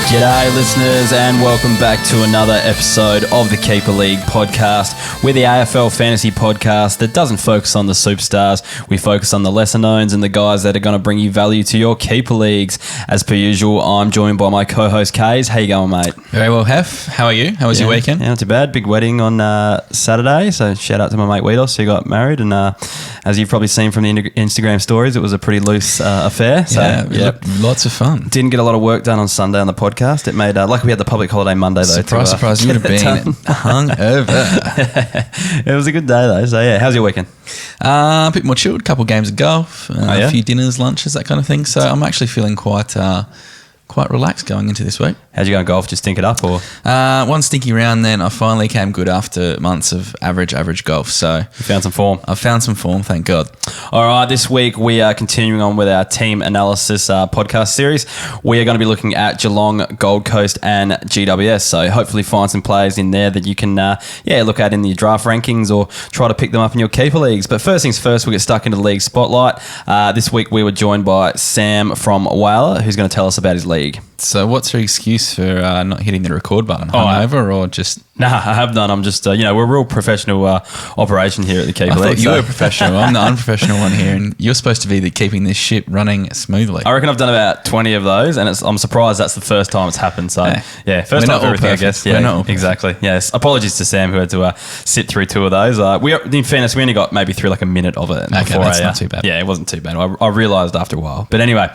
G'day listeners and welcome back to another episode of the Keeper League podcast. We're the AFL fantasy podcast that doesn't focus on the superstars. We focus on the lesser knowns and the guys that are going to bring you value to your Keeper Leagues. As per usual, I'm joined by my co-host Kays. How you going, mate? Very well, Hef. How are you? How was your weekend? Yeah, not too bad. Big wedding on Saturday, so shout out to my mate Whyalla who got married, and as you've probably seen from the Instagram stories, it was a pretty loose affair. So Lots of fun. Didn't get a lot of work done on Sunday on the podcast. It made like we had the public holiday Monday though. Surprise! You would have been hungover. It was a good day though. So yeah, how's your weekend? A bit more chilled. Couple games of golf, a few dinners, lunches, that kind of thing. So I'm actually feeling quite relaxed going into this week. How'd you go on golf? Just stink it up or? One stinky round, then I finally came good after months of average golf. So you found some form. I found some form, thank God. All right, this week we are continuing on with our team analysis podcast series. We are going to be looking at Geelong, Gold Coast and GWS. So hopefully find some players in there that you can look at in the draft rankings or try to pick them up in your keeper leagues. But first things first, we'll get stuck into the league spotlight. This week we were joined by Sam from Whyalla, who's going to tell us about his league. So what's your excuse for not hitting the record button? Hungover or just... Nah, I have done. I'm just, we're a real professional operation here at the Keeper League. I thought you were a professional. I'm the unprofessional one here, and you're supposed to be keeping this ship running smoothly. I reckon I've done about 20 of those, and I'm surprised that's the first time it's happened. So, first time for everything, I guess. Yeah, we're not all exactly. Yes. Apologies to Sam who had to sit through two of those. In fairness, we only got maybe through like a minute of it. Okay, that's not too bad. Yeah, it wasn't too bad. I realised after a while. But anyway,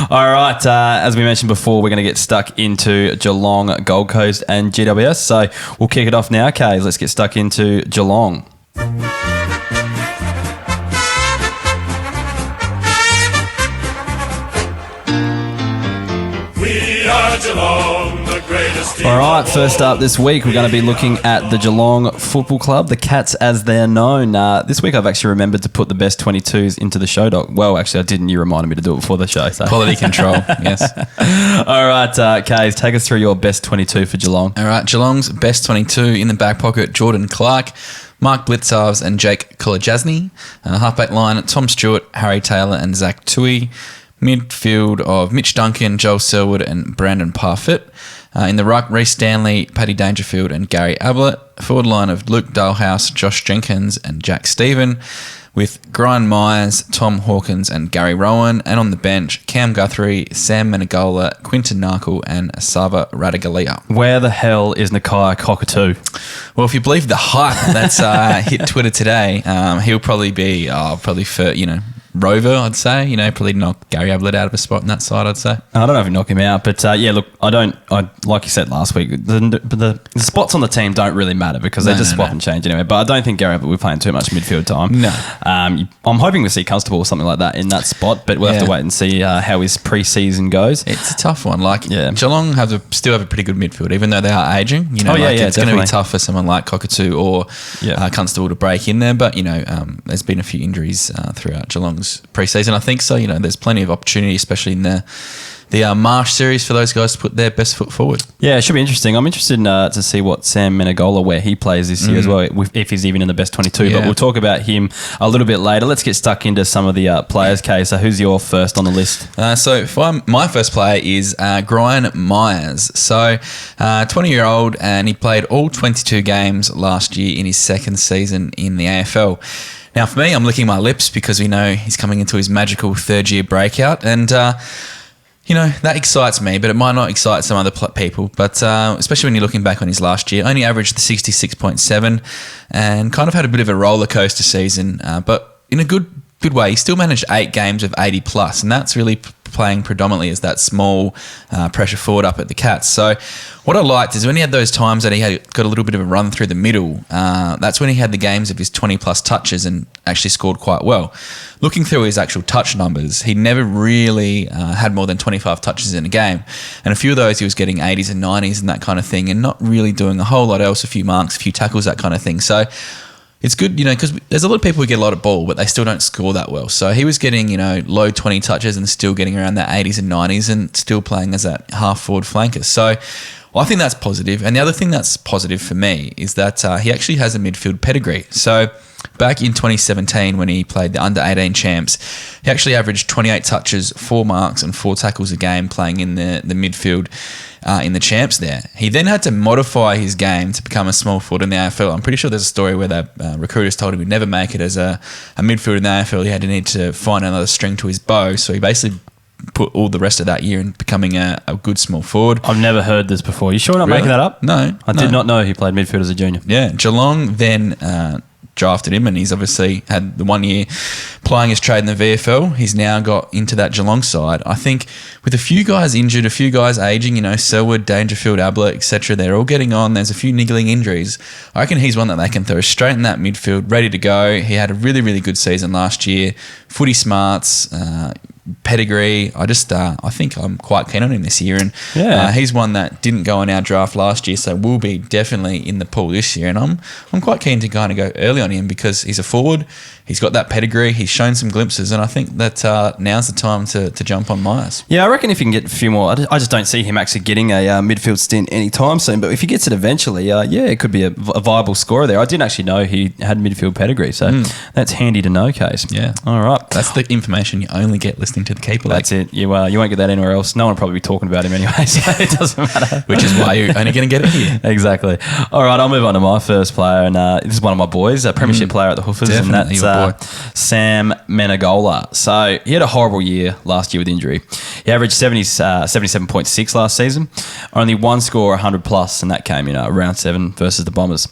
all right. As we mentioned before, we're going to get stuck into Geelong, Gold Coast, and GWS. So we'll kick it off now, Kay. Let's get stuck into Geelong. We are Geelong, the greatest team. All right, first up this week, we're going to be looking at the Geelong Football Club, the Cats as they're known. This week, I've actually remembered to put the best 22s into the show doc. Well, actually, I didn't. You reminded me to do it before the show. So. Quality control, yes. All right, Kays, take us through your best 22 for Geelong. All right, Geelong's best 22 in the back pocket, Jordan Clark, Mark Blitzarves and Jake Kolajasny. Halfback line, Tom Stewart, Harry Taylor and Zach Tui. Midfield of Mitch Duncan, Joel Selwood and Brandon Parfitt. In the ruck, Reece Stanley, Paddy Dangerfield and Gary Ablett. Forward line of Luke Dalhouse, Josh Jenkins and Jack Stephen. With Brian Myers, Tom Hawkins and Gary Rowan. And on the bench, Cam Guthrie, Sam Menegola, Quinton Narkle and Asava Radagalia. Where the hell is Nakia Cockatoo? Well, if you believe the hype that's hit Twitter today, he'll probably be Rover, I'd say. Probably knock Gary Ablett out of a spot on that side, I'd say. I don't know if he'd knock him out, but look, I like you said last week, the spots on the team don't really matter because they just swap and change anyway. But I don't think Gary Ablett will be playing too much midfield time. No. I'm hoping to see Constable or something like that in that spot, but we'll have to wait and see how his pre-season goes. It's a tough one. Geelong still have a pretty good midfield, even though they are aging. It's going to be tough for someone like Cockatoo or Constable to break in there. But, there's been a few injuries throughout Geelong's pre-season, I think. So, there's plenty of opportunity, especially in the Marsh series, for those guys to put their best foot forward. Yeah, it should be interesting. I'm interested to see what Sam Menegola, where he plays this year as well, if he's even in the best 22. But we'll talk about him a little bit later. Let's get stuck into some of the players, Kay. So who's your first on the list? My first player is Brian Myers. So 20-year-old, and he played all 22 games last year in his second season in the AFL. Now, for me, I'm licking my lips because we know he's coming into his magical third-year breakout. And, that excites me, but it might not excite some other people. But especially when you're looking back on his last year, only averaged the 66.7 and kind of had a bit of a roller coaster season. But in a good way, he still managed 8 games of 80+, and that's really playing predominantly as that small pressure forward up at the Cats. So what I liked is when he had those times that he had got a little bit of a run through the middle, that's when he had the games of his 20+ touches and actually scored quite well. Looking through his actual touch numbers, he never really had more than 25 touches in a game. And a few of those he was getting 80s and 90s and that kind of thing, and not really doing a whole lot else, a few marks, a few tackles, that kind of thing. So it's good, because there's a lot of people who get a lot of ball, but they still don't score that well. So he was getting, low 20 touches and still getting around that 80s and 90s and still playing as that half-forward flanker. So I think that's positive. And the other thing that's positive for me is that he actually has a midfield pedigree. So back in 2017 when he played the under-18 champs, he actually averaged 28 touches, 4 marks and 4 tackles a game playing in the midfield. in the champs there. He then had to modify his game to become a small forward in the AFL. I'm pretty sure there's a story where the recruiters told him he'd never make it as a midfielder in the AFL. He had to need to find another string to his bow. So he basically put all the rest of that year in becoming a good small forward. I've never heard this before. You sure you're not making that up? No. I did not know he played midfield as a junior. Yeah. Geelong then drafted him, and he's obviously had the 1 year plying his trade in the VFL. He's now got into that Geelong side. I think with a few guys injured, a few guys aging, Selwood, Dangerfield, Ablett, etc., they're all getting on. There's a few niggling injuries. I reckon he's one that they can throw straight in that midfield, ready to go. He had a really, really good season last year. Footy smarts, pedigree. I think I'm quite keen on him this year, and he's one that didn't go in our draft last year, so will be definitely in the pool this year. And I'm quite keen to kind of go early on him because he's a forward. He's got that pedigree. He's shown some glimpses, and I think that now's the time to jump on Myers. Yeah, I reckon if you can get a few more, I just don't see him actually getting a midfield stint anytime soon. But if he gets it eventually, it could be a viable scorer there. I didn't actually know he had midfield pedigree, so that's handy to know, Case. Yeah, all right. That's the information you only get listening to the Keeper League. That's it. You won't get that anywhere else. No one will probably be talking about him anyway, so it doesn't matter. Which is why you're only going to get it here. Exactly. All right, I'll move on to my first player, and this is one of my boys, a premiership player at the Hoofers, Definitely and that's Sam Menegola. So he had a horrible year last year with injury. He averaged 77.6 last season, only one score 100 plus, and that came in round 7 versus the Bombers.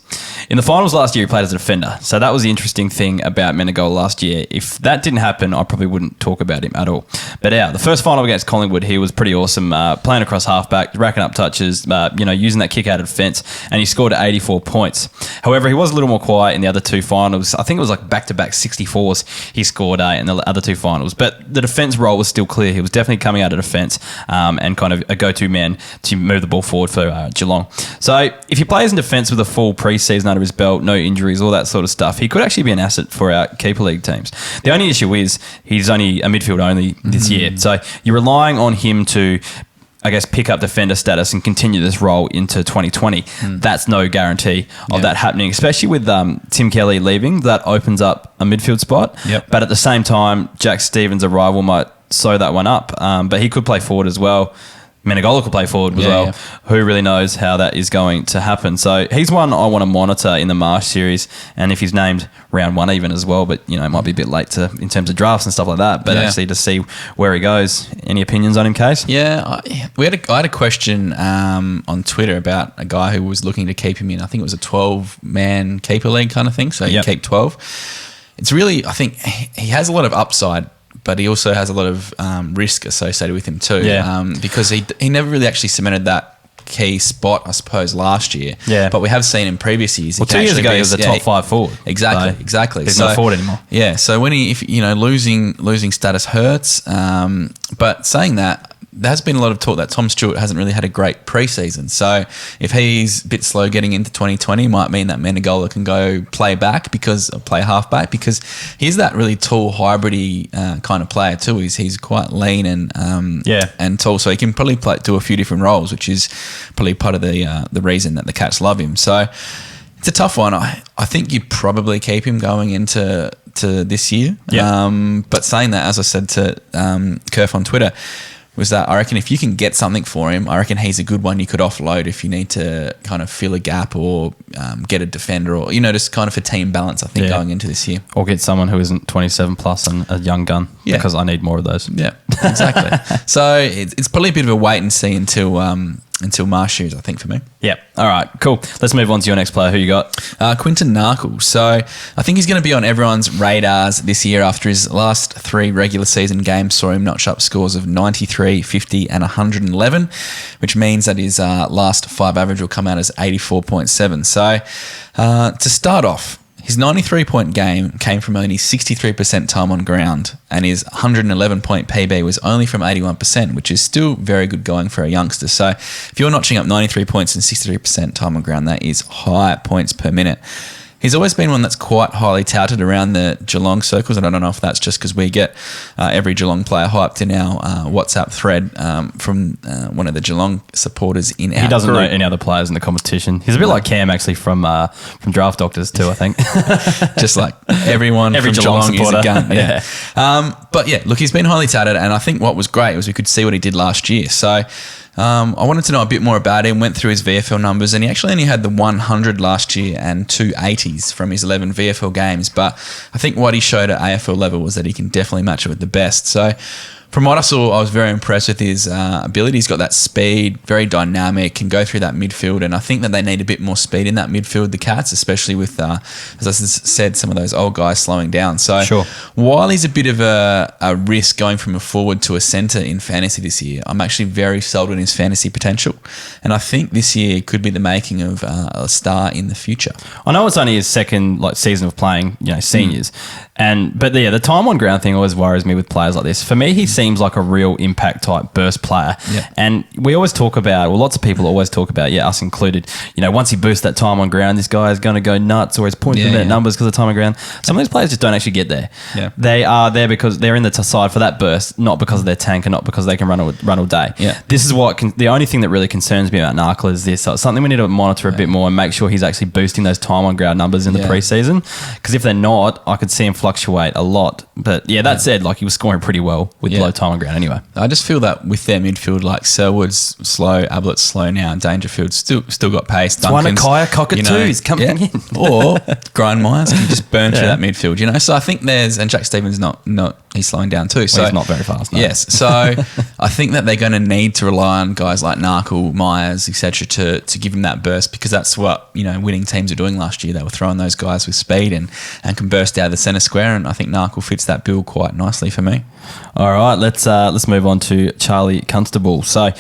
In the finals last year, he played as a defender. So that was the interesting thing about Menegola last year. If that didn't happen, I probably wouldn't talk about him at all. But the first final against Collingwood, he was pretty awesome, playing across halfback, racking up touches, using that kick out of defence, and he scored 84 points. However, he was a little more quiet in the other two finals. I think it was like back-to-back 64s he scored in the other two finals. But the defence role was still clear. He was definitely coming out of defence and kind of a go-to man to move the ball forward for Geelong. So if he plays in defence with a full pre-season under his belt, no injuries, all that sort of stuff, he could actually be an asset for our Keeper League teams. The only issue is he's only a midfield only this year. So you're relying on him to, I guess, pick up defender status and continue this role into 2020. That's no guarantee of that happening, especially with Tim Kelly leaving. That opens up a midfield spot. Yep. But at the same time, Jack Stevens' arrival might sew that one up. But he could play forward as well. Menegola could play forward as well. Yeah. Who really knows how that is going to happen? So he's one I want to monitor in the Marsh series, and if he's named round 1 even as well, but it might be a bit late in terms of drafts and stuff like that. But actually to see where he goes. Any opinions on him, Case? Yeah, I had a question on Twitter about a guy who was looking to keep him in. I think it was a 12-man keeper league kind of thing, so you keep 12. It's really, I think he has a lot of upside, but he also has a lot of risk associated with him too. Because he never really actually cemented that key spot, I suppose, last year. Yeah. But we have seen in previous years. Well, 2 years ago he was a top 5 forward. Exactly. He's not forward anymore. Yeah. So when losing status hurts. But saying that, there has been a lot of talk that Tom Stewart hasn't really had a great preseason. So if he's a bit slow getting into 2020, might mean that Menegola can go play halfback because he's that really tall, hybrid-y kind of player too. He's quite lean and tall, so he can probably do a few different roles, which is probably part of the reason that the Cats love him. So it's a tough one. I think you probably keep him going into this year. But saying that, as I said to Kerf on Twitter, was that I reckon if you can get something for him, I reckon he's a good one you could offload if you need to kind of fill a gap or get a defender or, just kind of for team balance, I think, going into this year. Or get someone who isn't 27 plus and a young gun because I need more of those. Yeah, exactly. So it's probably a bit of a wait and see until Marsh shoes, I think, for me. Yeah. All right, cool. Let's move on to your next player. Who you got? Quinton Narkle. So I think he's going to be on everyone's radars this year after his last 3 regular season games saw him notch up scores of 93, 50 and 111, which means that his last 5 average will come out as 84.7. So to start off, his 93-point game came from only 63% time on ground, and his 111-point PB was only from 81%, which is still very good going for a youngster. So if you're notching up 93 points and 63% time on ground, that is high points per minute. He's always been one that's quite highly touted around the Geelong circles, and I don't know if that's just because we get every Geelong player hyped in our WhatsApp thread from one of the Geelong supporters in our He doesn't group. know any other players in the competition. He's a bit like Cam, actually, from Draft Doctors too, I think. Just like every Geelong Geelong is a gun. Yeah. But yeah, look, he's been highly touted, and I think what was great was we could see what he did last year. So I wanted to know a bit more about him, went through his VFL numbers, and he actually only had the 100 last year and 2 80s from his 11 VFL games. But I think what he showed at AFL level was that he can definitely match it with the best. So from what I saw, I was very impressed with his ability. He's got that speed, very dynamic, can go through that midfield, and I think that they need a bit more speed in that midfield, the Cats, especially with, as I said, some of those old guys slowing down. So Sure. while he's a bit of a risk going from a forward to a centre in fantasy this year, I'm actually very sold on his fantasy potential, and I think this year could be the making of a star in the future. I know it's only his second season of playing, seniors, but the time on ground thing always worries me with players like this. For me, he seems like a real impact type burst player, and we always talk about, lots of people always talk about, us included. Once he boosts that time on ground, this guy is going to go nuts, or he's pointing at numbers because of time on ground. Some of these players just don't actually get there. Yeah. They are there because they're in the side for that burst, not because of their tank and not because they can run all day. Yeah. This is the only thing that really concerns me about Narkle is this. So it's something we need to monitor a bit more and make sure he's actually boosting those time on ground numbers in the preseason. Because if they're not, I could see him fluctuate a lot. But that said, he was scoring pretty well with low time on ground anyway. I just feel that with their midfield, Selwood's slow, Ablett's slow now, and Dangerfield's still got pace. Duncan's, Kaya Cockatoo's coming in. Or Brian Myers can just burn through that midfield, So I think and Jack Stevens he's slowing down too. So he's not very fast. No. Yes. So I think that they're going to need to rely on guys like Narkle, Myers, etc. to give him that burst, because that's what, winning teams are doing last year. They were throwing those guys with speed and can burst out of the centre square, and I think Narkle fits that bill quite nicely for me. All right, let's move on to Charlie Constable. So,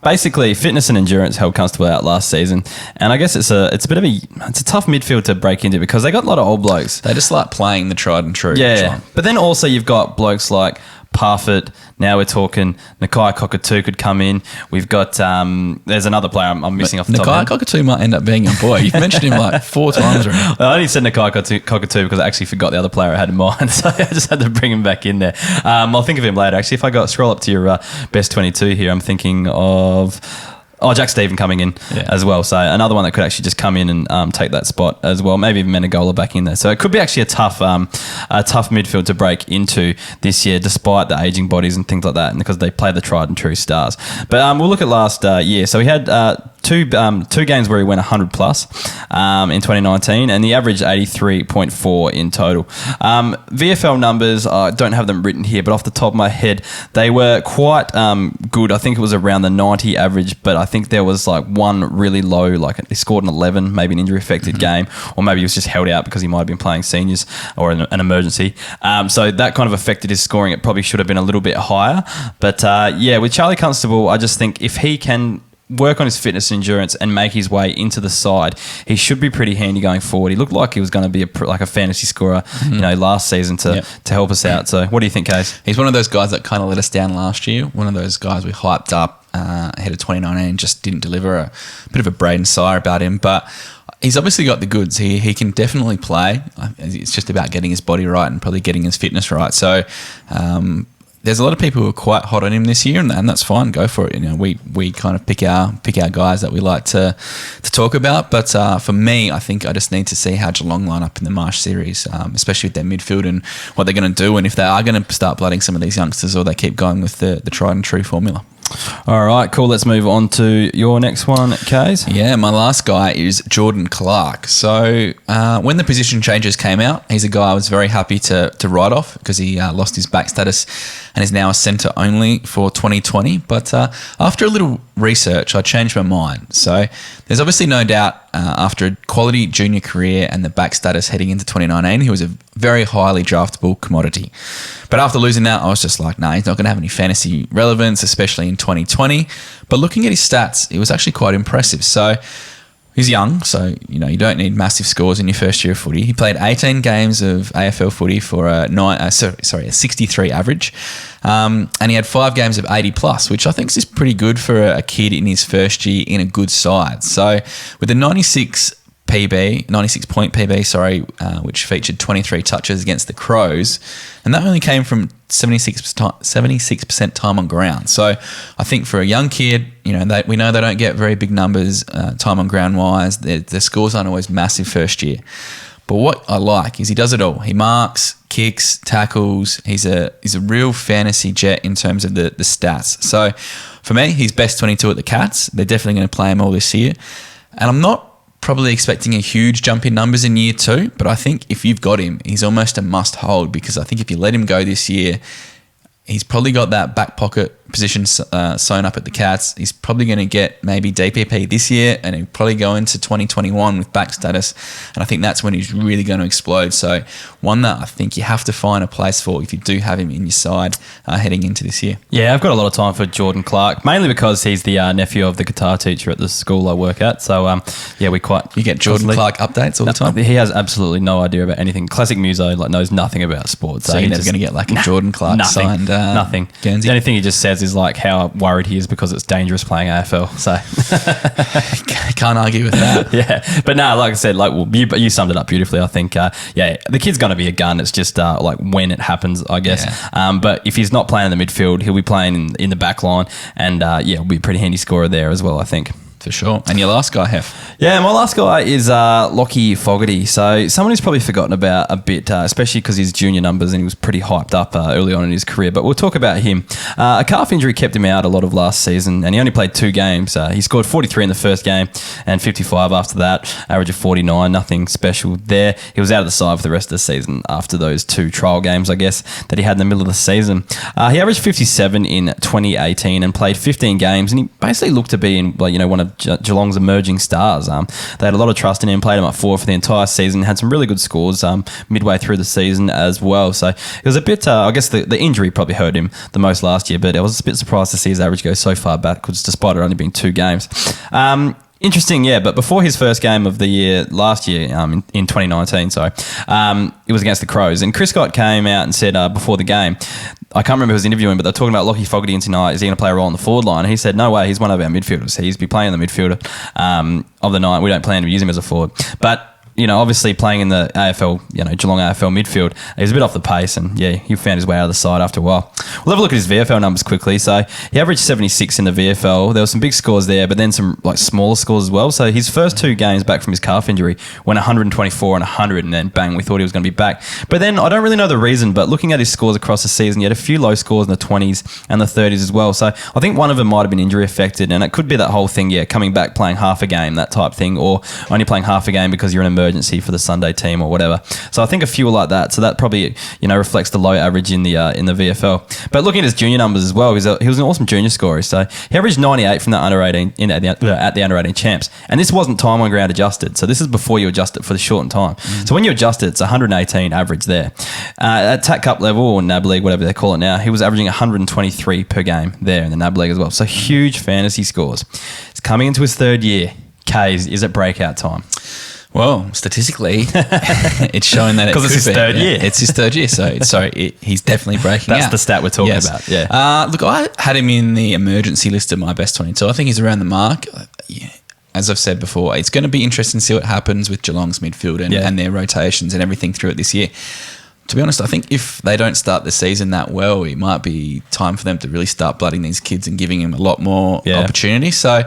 basically, fitness and endurance held Constable out last season, and I guess it's a tough midfield to break into because they got a lot of old blokes. They just like playing the tried and true. Yeah, but then also you've got blokes like Parfitt. Now we're talking Nakai Cockatoo could come in. We've got there's another player I'm missing off the top of my Nakai head. Cockatoo might end up being your boy. You've mentioned him 4 times already. I only said Nakai Cockatoo because I actually forgot the other player I had in mind, so I just had to bring him back in there. I'll think of him later. Actually, if I scroll up to your best 22 here, I'm thinking of Jack Stephen coming in as well. So another one that could actually just come in and take that spot as well. Maybe even Menegola back in there. So it could be actually a tough midfield to break into this year, despite the aging bodies and things like that, and because they play the tried and true stars. But we'll look at last year. So we had two games where he went 100 plus in 2019, and the average 83.4 in total. VFL numbers, I don't have them written here, but off the top of my head, they were quite good. I think it was around the 90 average, but I think there was one really low, he scored an 11, maybe an injury affected game, or maybe he was just held out because he might have been playing seniors or an emergency. So that kind of affected his scoring. It probably should have been a little bit higher. But with Charlie Constable, I just think if he can work on his fitness and endurance and make his way into the side, he should be pretty handy going forward. He looked like he was going to be a fantasy scorer, last season to help us out. So what do you think, Case? He's one of those guys that kind of let us down last year. One of those guys we hyped up ahead of 2019, just didn't deliver. A bit of a Braden Sire about him, but he's obviously got the goods. He can definitely play. It's just about getting his body right and probably getting his fitness right. So there's a lot of people who are quite hot on him this year, and that's fine. Go for it. We kind of pick our guys that we like to talk about. But for me, I think I just need to see how Geelong line up in the Marsh series, especially with their midfield and what they're going to do, and if they are going to start blooding some of these youngsters, or they keep going with the tried and true formula. All right, cool. Let's move on to your next one, Kays. Yeah, my last guy is Jordan Clark. So when the position changes came out, he's a guy I was very happy to write off because he lost his back status and is now a centre only for 2020. But after a little research, I changed my mind. So there's obviously no doubt after a quality junior career and the back status heading into 2019, he was a very highly draftable commodity. But after losing that, I was just like, nah, he's not going to have any fantasy relevance, especially in 2020. But looking at his stats, it was actually quite impressive. So he's young, so you don't need massive scores in your first year of footy. He played 18 games of AFL footy for a 63 average, and he had 5 games of 80 plus, which I think is pretty good for a kid in his first year in a good side. So with the 96 point PB, which featured 23 touches against the Crows, and that only came from 76% time on ground. So I think for a young kid, we know they don't get very big numbers time on ground wise. Their scores aren't always massive first year. But what I like is he does it all. He marks, kicks, tackles. He's a real fantasy jet in terms of the stats. So For me, he's best 22 at the Cats. They're definitely going to play him all this year. And I'm not probably expecting a huge jump in numbers in year 2, but I think if you've got him, he's almost a must hold, because I think if you let him go this year, he's probably got that back pocket position sewn up at the Cats. He's probably going to get maybe DPP this year, and he'll probably go into 2021 with back status. And I think that's when he's really going to explode. So one that I think you have to find a place for if you do have him in your side heading into this year. Yeah, I've got a lot of time for Jordan Clark, mainly because he's the nephew of the guitar teacher at the school I work at. So, You get Jordan Clark updates all the time? He has absolutely no idea about anything. Classic muso, knows nothing about sports. So you're never going to get a Jordan Clark signed nothing. Guernsey? The only thing he just says is how worried he is because it's dangerous playing AFL. So can't argue with that. Yeah, but no, like I said, you summed it up beautifully. I think, the kid's going to be a gun. It's just when it happens, I guess. Yeah. But if he's not playing in the midfield, he'll be playing in the back line, and he'll be a pretty handy scorer there as well, I think. For sure. And your last guy, Hef? Yeah, my last guy is Lockie Fogarty. So someone who's probably forgotten about a bit, especially because his junior numbers and he was pretty hyped up early on in his career. But we'll talk about him. A calf injury kept him out a lot of last season, and he only played 2 games. He scored 43 in the first game and 55 after that, average of 49, nothing special there. He was out of the side for the rest of the season after those 2 trial games, I guess, that he had in the middle of the season. He averaged 57 in 2018 and played 15 games, and he basically looked to be in one of Geelong's emerging stars. They had a lot of trust in him, played him up forward for the entire season, had some really good scores midway through the season as well. So it was a bit, I guess the injury probably hurt him the most last year, but I was a bit surprised to see his average go so far backwards despite it only being 2 games. Interesting, yeah, but before his first game of the year last year, in 2019, it was against the Crows, and Chris Scott came out and said before the game, I can't remember who was interviewing, but they're talking about Lockie Fogarty tonight. Is he going to play a role on the forward line? And he said, no way, he's one of our midfielders. He's be playing the midfielder of the night. We don't plan to use him as a forward. But obviously playing in the AFL, Geelong AFL midfield, he was a bit off the pace, and he found his way out of the side after a while. We'll have a look at his VFL numbers quickly. So he averaged 76 in the VFL. There were some big scores there, but then some smaller scores as well. So his first 2 games back from his calf injury went 124 and 100, and then bang, we thought he was going to be back. But then I don't really know the reason, but looking at his scores across the season, he had a few low scores in the 20s and the 30s as well. So I think one of them might have been injury affected, and it could be that whole thing, coming back playing half a game, that type thing, or only playing half a game because you're an emergency for the Sunday team or whatever. So I think a few were like that. So that probably reflects the low average in the VFL. But looking at his junior numbers as well, he was an awesome junior scorer. So he averaged 98 from the under 18 at the under 18 champs, and this wasn't time on ground adjusted. So this is before you adjust it for the shortened time. So when you adjust it, it's 118 average there. At TAC Cup level or NAB League, whatever they call it now, he was averaging 123 per game there in the NAB League as well. So huge fantasy scores. It's coming into his 3rd year. Kays, is it breakout time? Well, statistically, it's showing that because it's his 3rd year. It's his 3rd year, he's definitely breaking out. That's the stat we're talking about. Yeah. Look, I had him in the emergency list of my best 22. I think he's around the mark. As I've said before, it's going to be interesting to see what happens with Geelong's midfield and their rotations and everything through it this year. To be honest, I think if they don't start the season that well, it might be time for them to really start blooding these kids and giving them a lot more opportunity. So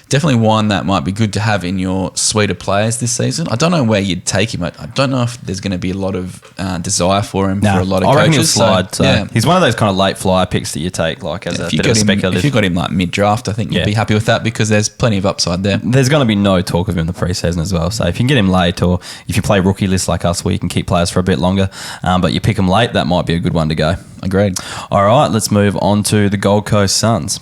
definitely one that might be good to have in your suite of players this season. I don't know where you'd take him. I don't know if there's going to be a lot of desire for him for a lot of coaches. I reckon he'll slide. He's one of those kind of late flyer picks that you take as a bit of speculative. If you got him mid-draft, I think you'd be happy with that because there's plenty of upside there. There's going to be no talk of him in the pre-season as well. So if you can get him late, or if you play rookie lists like us where you can keep players for a bit longer, but you pick him late, that might be a good one to go. Agreed. All right, let's move on to the Gold Coast Suns.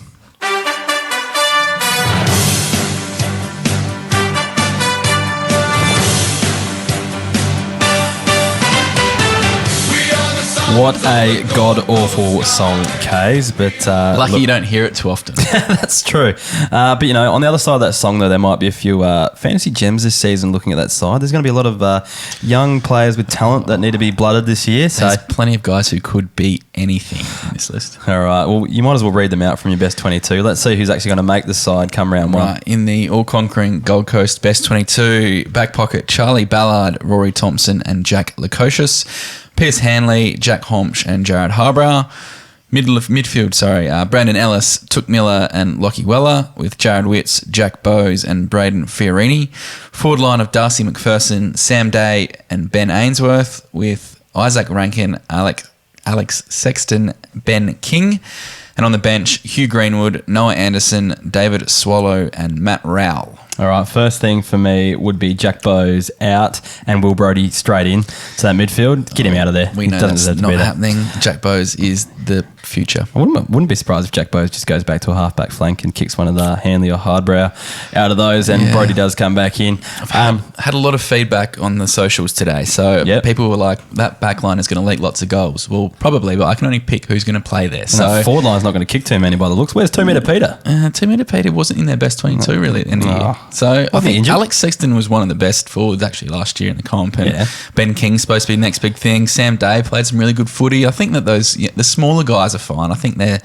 What a god-awful song, Kays, but... Lucky you don't hear it too often. That's true. But, on the other side of that song, though, there might be a few fantasy gems this season looking at that side. There's going to be a lot of young players with talent that need to be blooded this year. So there's plenty of guys who could beat anything in this list. All right. Well, you might as well read them out from your best 22. Let's see who's actually going to make the side come round one. Right. In the all-conquering Gold Coast best 22, back pocket, Charlie Ballard, Rory Thompson and Jack Lukosius. Pierce Hanley, Jack Homsch and Jared Harbrow. Midfield, Brandon Ellis, Took Miller and Lockie Whyalla, with Jared Witts, Jack Bowes and Braden Fiorini. Forward line of Darcy McPherson, Sam Day and Ben Ainsworth, with Isaac Rankin, Alex Sexton, Ben King. And on the bench, Hugh Greenwood, Noah Anderson, David Swallow, and Matt Rowell. All right, first thing for me would be Jack Bowes out and Will Brodie straight in to that midfield. Get him out of there. We He know doesn't that's deserve to not be there. happening. Jack Bowes is the future. I wouldn't be surprised if Jack Bowes just goes back to a half-back flank and kicks one of the Hanley or Hardbrow out of those, and Yeah. Brodie does come back in. Had a lot of feedback on the socials today. So Yep. people were like, that back line is going to leak lots of goals. Well, probably, but I can only pick who's going to play there. And So that forward line's not going to kick too many by the looks. Where's 2 metre Peter? 2 metre Peter wasn't in their best 22 really at the end of the year. So I Wasn't he think injured? Alex Sexton was one of the best forwards actually last year in the comp. And Yeah. Ben King's supposed to be the next big thing. Sam Day played some really good footy. I think that the smaller guys are fine. I think their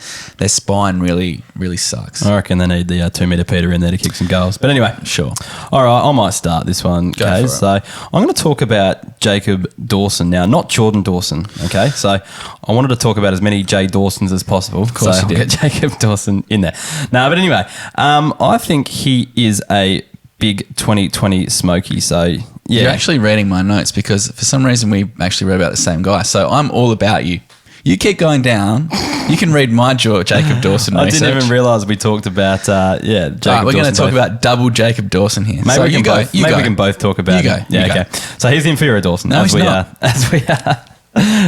spine really sucks. I reckon they need the 2 metre Peter in there to kick some goals. But anyway, Sure. all right, I might start this one, Go okay? for it. So I'm going to talk about Jacob Dawson now, not Jordan Dawson, okay? So I wanted to talk about as many Jay Dawsons as possible. Of course so you I'll did. get Jacob Dawson in there. No, but anyway, I think he is a big 2020 smoky. So, yeah. You're actually reading my notes because for some reason we actually read about the same guy. So I'm all about you. You keep going down. You can read my Jacob Dawson I research. didn't even realise we talked about, Jacob All right, we're going to Dawson talk both. about double Jacob Dawson here. Maybe so we can you go. both. You Maybe go. we can both talk about You it. go. Yeah, You go. okay. So he's the inferior Dawson. No, as he's we not.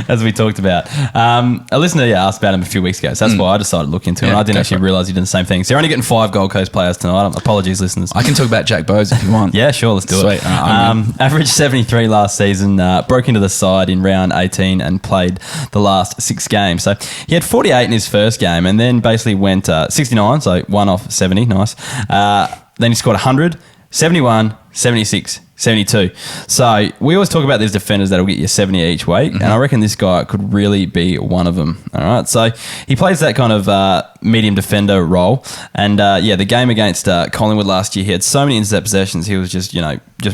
as we talked about. A listener asked about him a few weeks ago, so that's why I decided to look into him. Yeah, And I didn't go actually for it. realise he did the same thing. So you're only getting 5 Gold Coast players tonight. Apologies, listeners. I can talk about Jack Bowes if you want. Yeah, sure, let's do Sweet. it. All right, I'm Averaged 73 last season, broke into the side in round 18 and played the last 6 games. So he had 48 in his first game and then basically went 69, so 1 off 70, nice. Then he scored 100, 71, 76, 72. So we always talk about these defenders that'll get you 70 each week, and I reckon this guy could really be one of them. All right, so he plays that kind of medium defender role, and the game against Collingwood last year, he had so many intercept possessions. He was just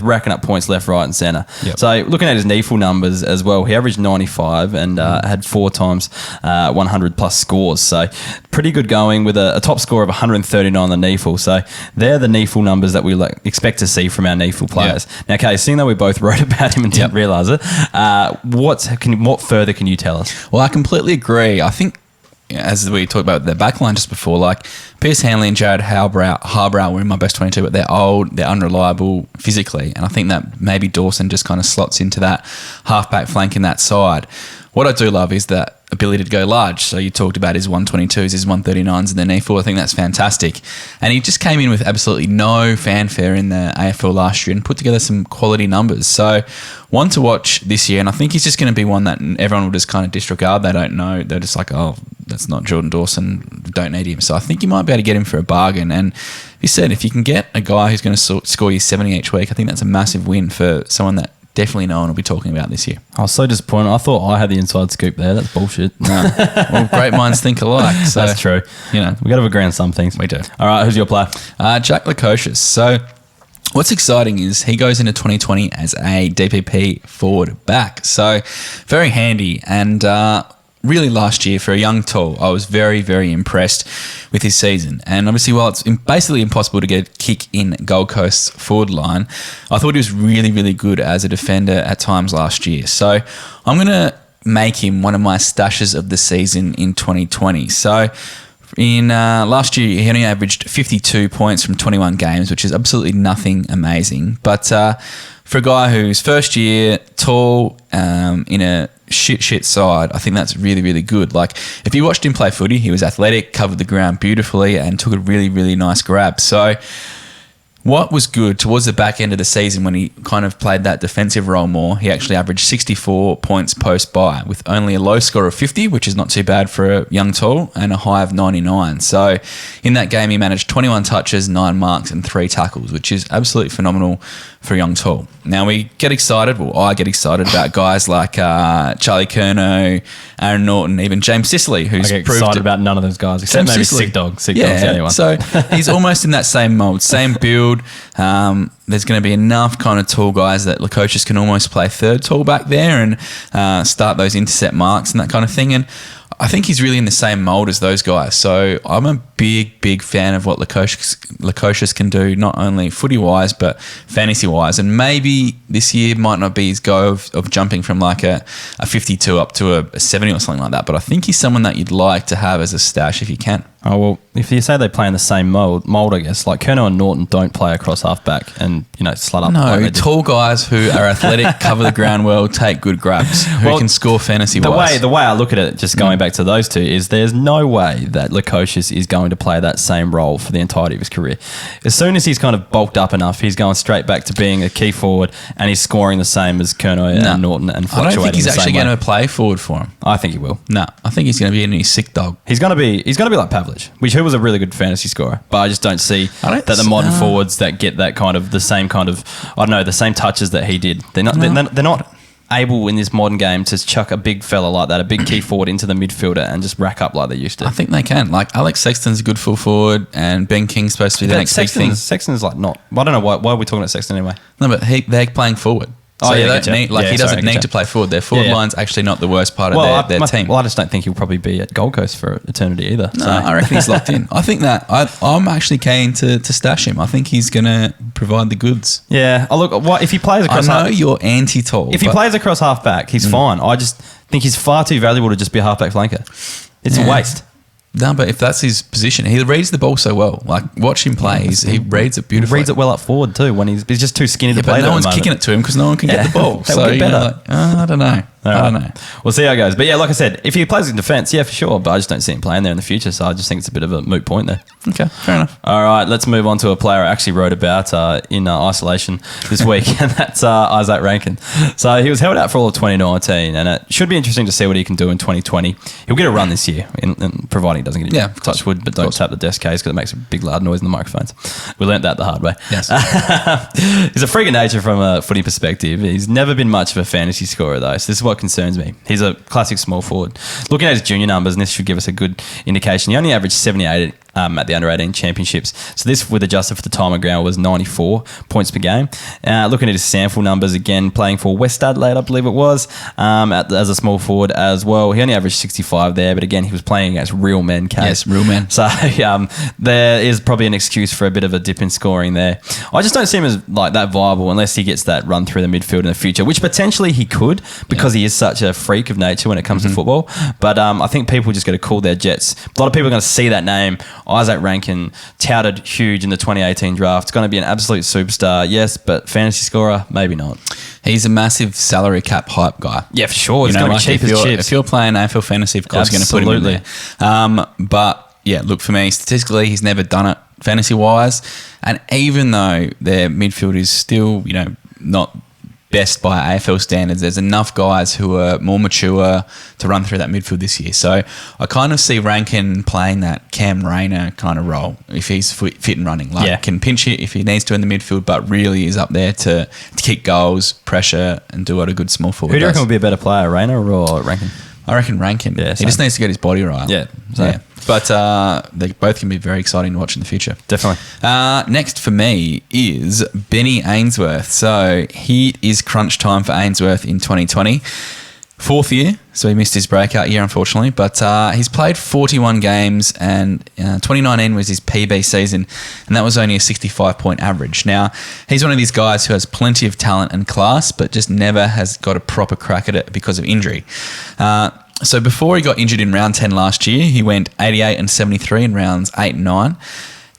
racking up points left, right, and centre. Yep. So looking at his NEFL numbers as well, he averaged 95 and had 4 times 100 plus scores. So pretty good going with a top score of 139 on the NEFL. So they're the NEFL numbers that we expect to see from our NEFL players. Now, okay, seeing that we both wrote about him and didn't realise it, what further can you tell us? Well, I completely agree. I think, as we talked about their backline just before, like Pierce Hanley and Jared Harbrow were in my best 22, but they're old, they're unreliable physically. And I think that maybe Dawson just kind of slots into that half-back flank in that side. What I do love is that ability to go large. So you talked about his 122s, his 139s in the NEFL. I think that's fantastic. And he just came in with absolutely no fanfare in the AFL last year and put together some quality numbers. So one to watch this year. And I think he's just going to be one that everyone will just kind of disregard. They don't know. They're just like, oh, that's not Jordan Dawson. Don't need him. So I think you might be able to get him for a bargain. And he said, if you can get a guy who's going to score you 70 each week, I think that's a massive win for someone that definitely no one will be talking about this year. I was so disappointed. I thought I had the inside scoop there. That's bullshit. No. Well, great minds think alike. So, That's true. You know, We got to agree on some things. we do. All right, who's your player? Jack Lukosius. So what's exciting is he goes into 2020 as a DPP forward back. So very handy. And really last year for a young tall, I was very, very impressed with his season. And obviously, while it's basically impossible to get a kick in Gold Coast's forward line, I thought he was really, really good as a defender at times last year. So I'm going to make him one of my stashes of the season in 2020. So in last year, he only averaged 52 points from 21 games, which is absolutely nothing amazing. But for a guy who's first year, tall, in a shit side, I think that's really, really good. Like, if you watched him play footy, he was athletic, covered the ground beautifully, and took a really, really nice grab. So what was good towards the back end of the season when he kind of played that defensive role more, he actually averaged 64 points post-bye with only a low score of 50, which is not too bad for a young tall, and a high of 99. So in that game, he managed 21 touches, 9 marks, and 3 tackles, which is absolutely phenomenal for a young tall. Now we get excited, well, I get excited about guys like Charlie Curnow, Aaron Norton, even James Sicily, who's I get proved excited it. about none of those guys, except James maybe Sicily. Sick Dog. Sick Dog's the only one. So he's almost in that same mold, same build. There's going to be enough kind of tall guys that Lukosius can almost play third tall back there and start those intercept marks and that kind of thing. And I think he's really in the same mould as those guys. So I'm a big fan of what Lukosius can do, not only footy-wise, but fantasy-wise. And maybe this year might not be his go of jumping from like a 52 up to a 70 or something like that. But I think he's someone that you'd like to have as a stash if you can. Oh, well, if you say they play in the same mould, I guess, like Curnow and Norton don't play across half-back and, slut up. No, like they do. tall guys who are athletic, cover the ground well, take good grabs, who can score fantasy-wise. The way I look at it, just going back to those two, is there's no way that Lukosius is going to play that same role for the entirety of his career. As soon as he's kind of bulked up enough, he's going straight back to being a key forward and he's scoring the same as Curnow and Norton and fluctuating. I don't think he's the same actually way. going to play forward for him. I think he will. No, I think he's going to be a sick dog. He's going to be like Pavlich, who was a really good fantasy scorer, but I just don't see that the modern forwards that get that kind of the same touches that he did. They're not able in this modern game to chuck a big fella like that, a big key forward into the midfielder and just rack up like they used to. I think they can. Like Alex Sexton's a good full forward, and Ben King's supposed to be the next big thing. Sexton's like not. I don't know why are we talking about Sexton anyway. No, but they're playing forward. So he doesn't need to play forward. Their forward line's actually not the worst part of their team. Well, I just don't think he'll probably be at Gold Coast for eternity either. No, I reckon he's locked in. I think that I'm actually keen to stash him. I think he's going to provide the goods. Yeah. Oh, look, if he plays across you're anti-tall. If he plays across half-back, he's fine. I just think he's far too valuable to just be a half-back flanker. It's a waste. No, but if that's his position, he reads the ball so well. Like, watch him play. He reads it beautifully. He reads it well up forward too when he's just too skinny to play. But no one's kicking it to him because no one can get the ball. That would be better. I don't know. I don't know. We'll see how it goes. But yeah, like I said, if he plays in defence, yeah, for sure. But I just don't see him playing there in the future. So I just think it's a bit of a moot point there. Okay, fair enough. All right, let's move on to a player I actually wrote about in isolation this week, and that's Isaac Rankin. So he was held out for all of 2019, and it should be interesting to see what he can do in 2020. He'll get a run this year, providing he doesn't get a touch wood, but don't tap the desk case because it makes a big loud noise in the microphones. We learnt that the hard way. Yes. He's a freak of nature from a footy perspective. He's never been much of a fantasy scorer, though, so this is what concerns me. He's a classic small forward. Looking at his junior numbers, and this should give us a good indication, he only averaged 78 at the under-18 championships. So this, with adjusted for the time of ground, was 94 points per game. Looking at his sample numbers, again, playing for West Adelaide, I believe it was, as a small forward as well. He only averaged 65 there, but again, he was playing against real men, Kate. Yes, real men. So there is probably an excuse for a bit of a dip in scoring there. I just don't see him as like that viable unless he gets that run through the midfield in the future, which potentially he could because he is such a freak of nature when it comes to football. But I think people just got to cool their jets. A lot of people are going to see that name, Isaac Rankin, touted huge in the 2018 draft. It's going to be an absolute superstar, yes, but fantasy scorer, maybe not. He's a massive salary cap hype guy. Yeah, for sure. He's going to be cheap as chips. If you're playing AFL fantasy, of course, you're going to put him in there. But yeah, look, for me, statistically, he's never done it fantasy-wise. And even though their midfield is still, not best by AFL standards, there's enough guys who are more mature to run through that midfield this year. So I kind of see Rankin playing that Cam Rayner kind of role if he's fit and running. Can pinch hit if he needs to in the midfield, but really is up there to kick goals, pressure, and do what a good small forward does. Who do you reckon would be a better player, Rayner or Rankin? I reckon Rankin. Yeah, he just needs to get his body right. Yeah. But they both can be very exciting to watch in the future. Definitely. Next for me is Benny Ainsworth. So he is crunch time for Ainsworth in 2020. Fourth year, so he missed his breakout year, unfortunately. But he's played 41 games, and 2019 was his PB season, and that was only a 65-point average. Now, he's one of these guys who has plenty of talent and class, but just never has got a proper crack at it because of injury. So before he got injured in round 10 last year, he went 88 and 73 in rounds 8 and 9.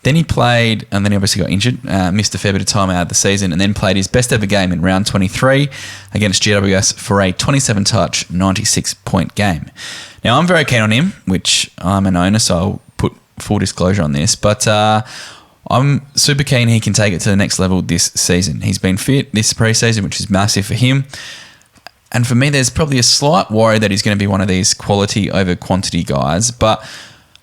Then he played, and then he obviously got injured, missed a fair bit of time out of the season, and then played his best ever game in round 23 against GWS for a 27-touch, 96-point game. Now, I'm very keen on him, which I'm an owner, so I'll put full disclosure on this, but I'm super keen he can take it to the next level this season. He's been fit this pre-season, which is massive for him. And for me, there's probably a slight worry that he's going to be one of these quality over quantity guys, but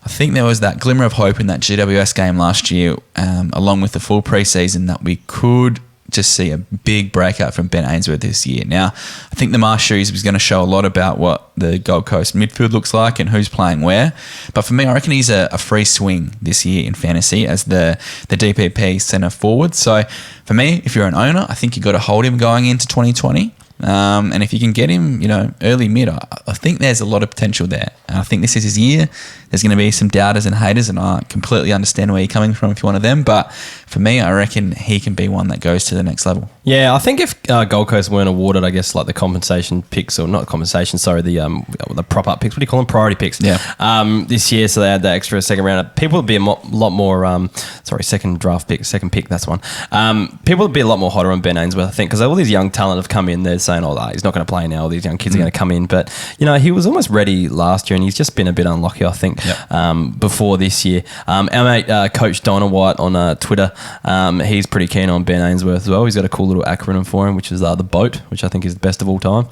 I think there was that glimmer of hope in that GWS game last year, along with the full pre-season, that we could just see a big breakout from Ben Ainsworth this year. Now, I think the Marsh series was going to show a lot about what the Gold Coast midfield looks like and who's playing where. But for me, I reckon he's a free swing this year in fantasy as the DPP centre forward. So for me, if you're an owner, I think you've got to hold him going into 2020. And if you can get him, early mid, I think there's a lot of potential there. And I think this is his year. There's going to be some doubters and haters, and I completely understand where you're coming from if you're one of them. But for me, I reckon he can be one that goes to the next level. Yeah, I think if Gold Coast weren't awarded, I guess, like the compensation picks, or not compensation, sorry, the prop-up picks, what do you call them? Priority picks. Yeah. This year, so they had that extra second round. People would be a lot more, second pick, that's one. People would be a lot more hotter on Ben Ainsworth, I think, because all these young talent have come in, they're saying, he's not going to play now, all these young kids are going to come in. But, he was almost ready last year, and he's just been a bit unlucky, I think, before this year. Our mate, Coach Donna White on Twitter, he's pretty keen on Ben Ainsworth as well. He's got a cool little acronym for him, which is the BOAT, which I think is the best of all time,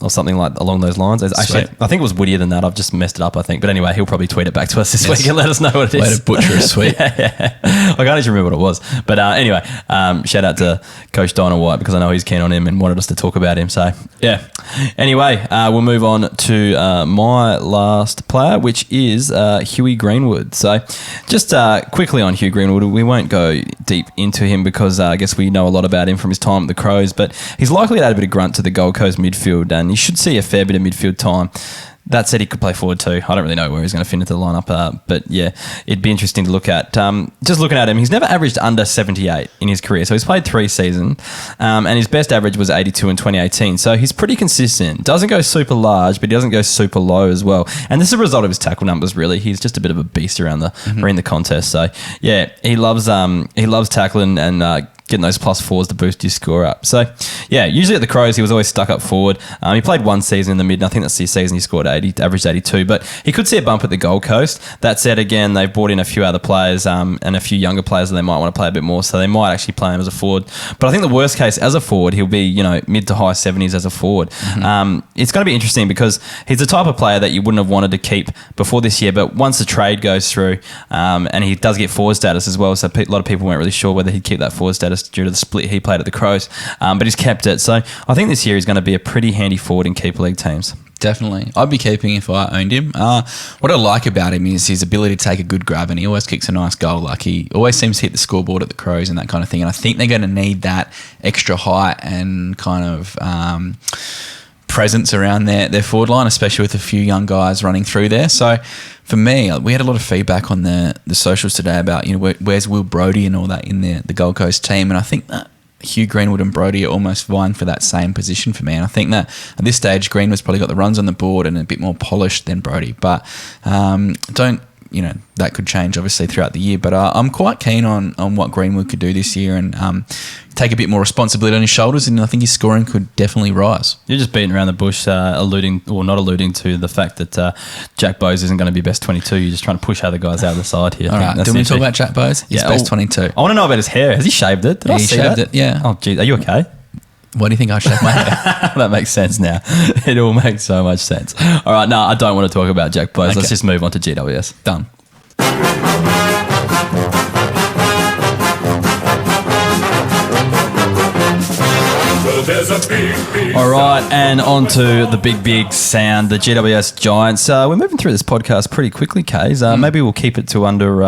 or something like along those lines. Actually, I think it was wittier than that. I've just messed it up, I think. But anyway, he'll probably tweet it back to us this week and let us know what it is. Way to butcher a sweet. Yeah. I can't even remember what it was. But anyway, shout out to Coach Donna White, because I know he's keen on him and wanted us to talk about him. So, yeah. Anyway, we'll move on to my last player, which is Huey Greenwood. So, just quickly on Hugh Greenwood, we won't go deep into him because I guess we know a lot about him from his time at the Crows, but he's likely to add a bit of grunt to the Gold Coast midfield, and he should see a fair bit of midfield time. That said, he could play forward too. I don't really know where he's going to fit into the lineup, but yeah, it'd be interesting to look at. Just looking at him, he's never averaged under 78 in his career. So he's played 3 seasons, and his best average was 82 in 2018. So he's pretty consistent. Doesn't go super large, but he doesn't go super low as well. And this is a result of his tackle numbers, really. He's just a bit of a beast around the contest. So yeah, he loves tackling and getting those +4s to boost his score up. So, yeah, usually at the Crows, he was always stuck up forward. He played 1 season in the mid, and I think that's the season he scored 80, averaged 82. But he could see a bump at the Gold Coast. That said, again, they've brought in a few other players and a few younger players that they might want to play a bit more, so they might actually play him as a forward. But I think the worst case as a forward, he'll be, mid to high 70s as a forward. It's going to be interesting because he's the type of player that you wouldn't have wanted to keep before this year, but once the trade goes through, and he does get forward status as well, so a lot of people weren't really sure whether he'd keep that forward status due to the split he played at the Crows, but he's kept it. So I think this year he's going to be a pretty handy forward in keeper league teams. Definitely. I'd be keeping if I owned him. What I like about him is his ability to take a good grab, and he always kicks a nice goal. Like, he always seems to hit the scoreboard at the Crows and that kind of thing. And I think they're going to need that extra height and kind of presence around their forward line, especially with a few young guys running through there. So for me, we had a lot of feedback on the socials today about, where's Will Brodie and all that in the Gold Coast team. And I think that Hugh Greenwood and Brodie are almost vying for that same position for me. And I think that at this stage, Greenwood's probably got the runs on the board and a bit more polished than Brodie. But that could change obviously throughout the year. But I'm quite keen on what Greenwood could do this year and take a bit more responsibility on his shoulders. And I think his scoring could definitely rise. You're just beating around the bush, alluding to the fact that Jack Bowes isn't going to be best 22. You're just trying to push other guys out of the side here. All right, do we talk about Jack Bowes? He's best 22. I want to know about his hair. Has he shaved it? Did I see shaved that? it, yeah. Oh, geez. Are you okay? Why do you think I shave my hair? That makes sense now. It all makes so much sense. All right, no, I don't want to talk about Jack Bowes. Okay. Let's just move on to GWS. Done. All right, and on to the big sound, the GWS Giants. We're moving through this podcast pretty quickly, Kays. Maybe we'll keep it to under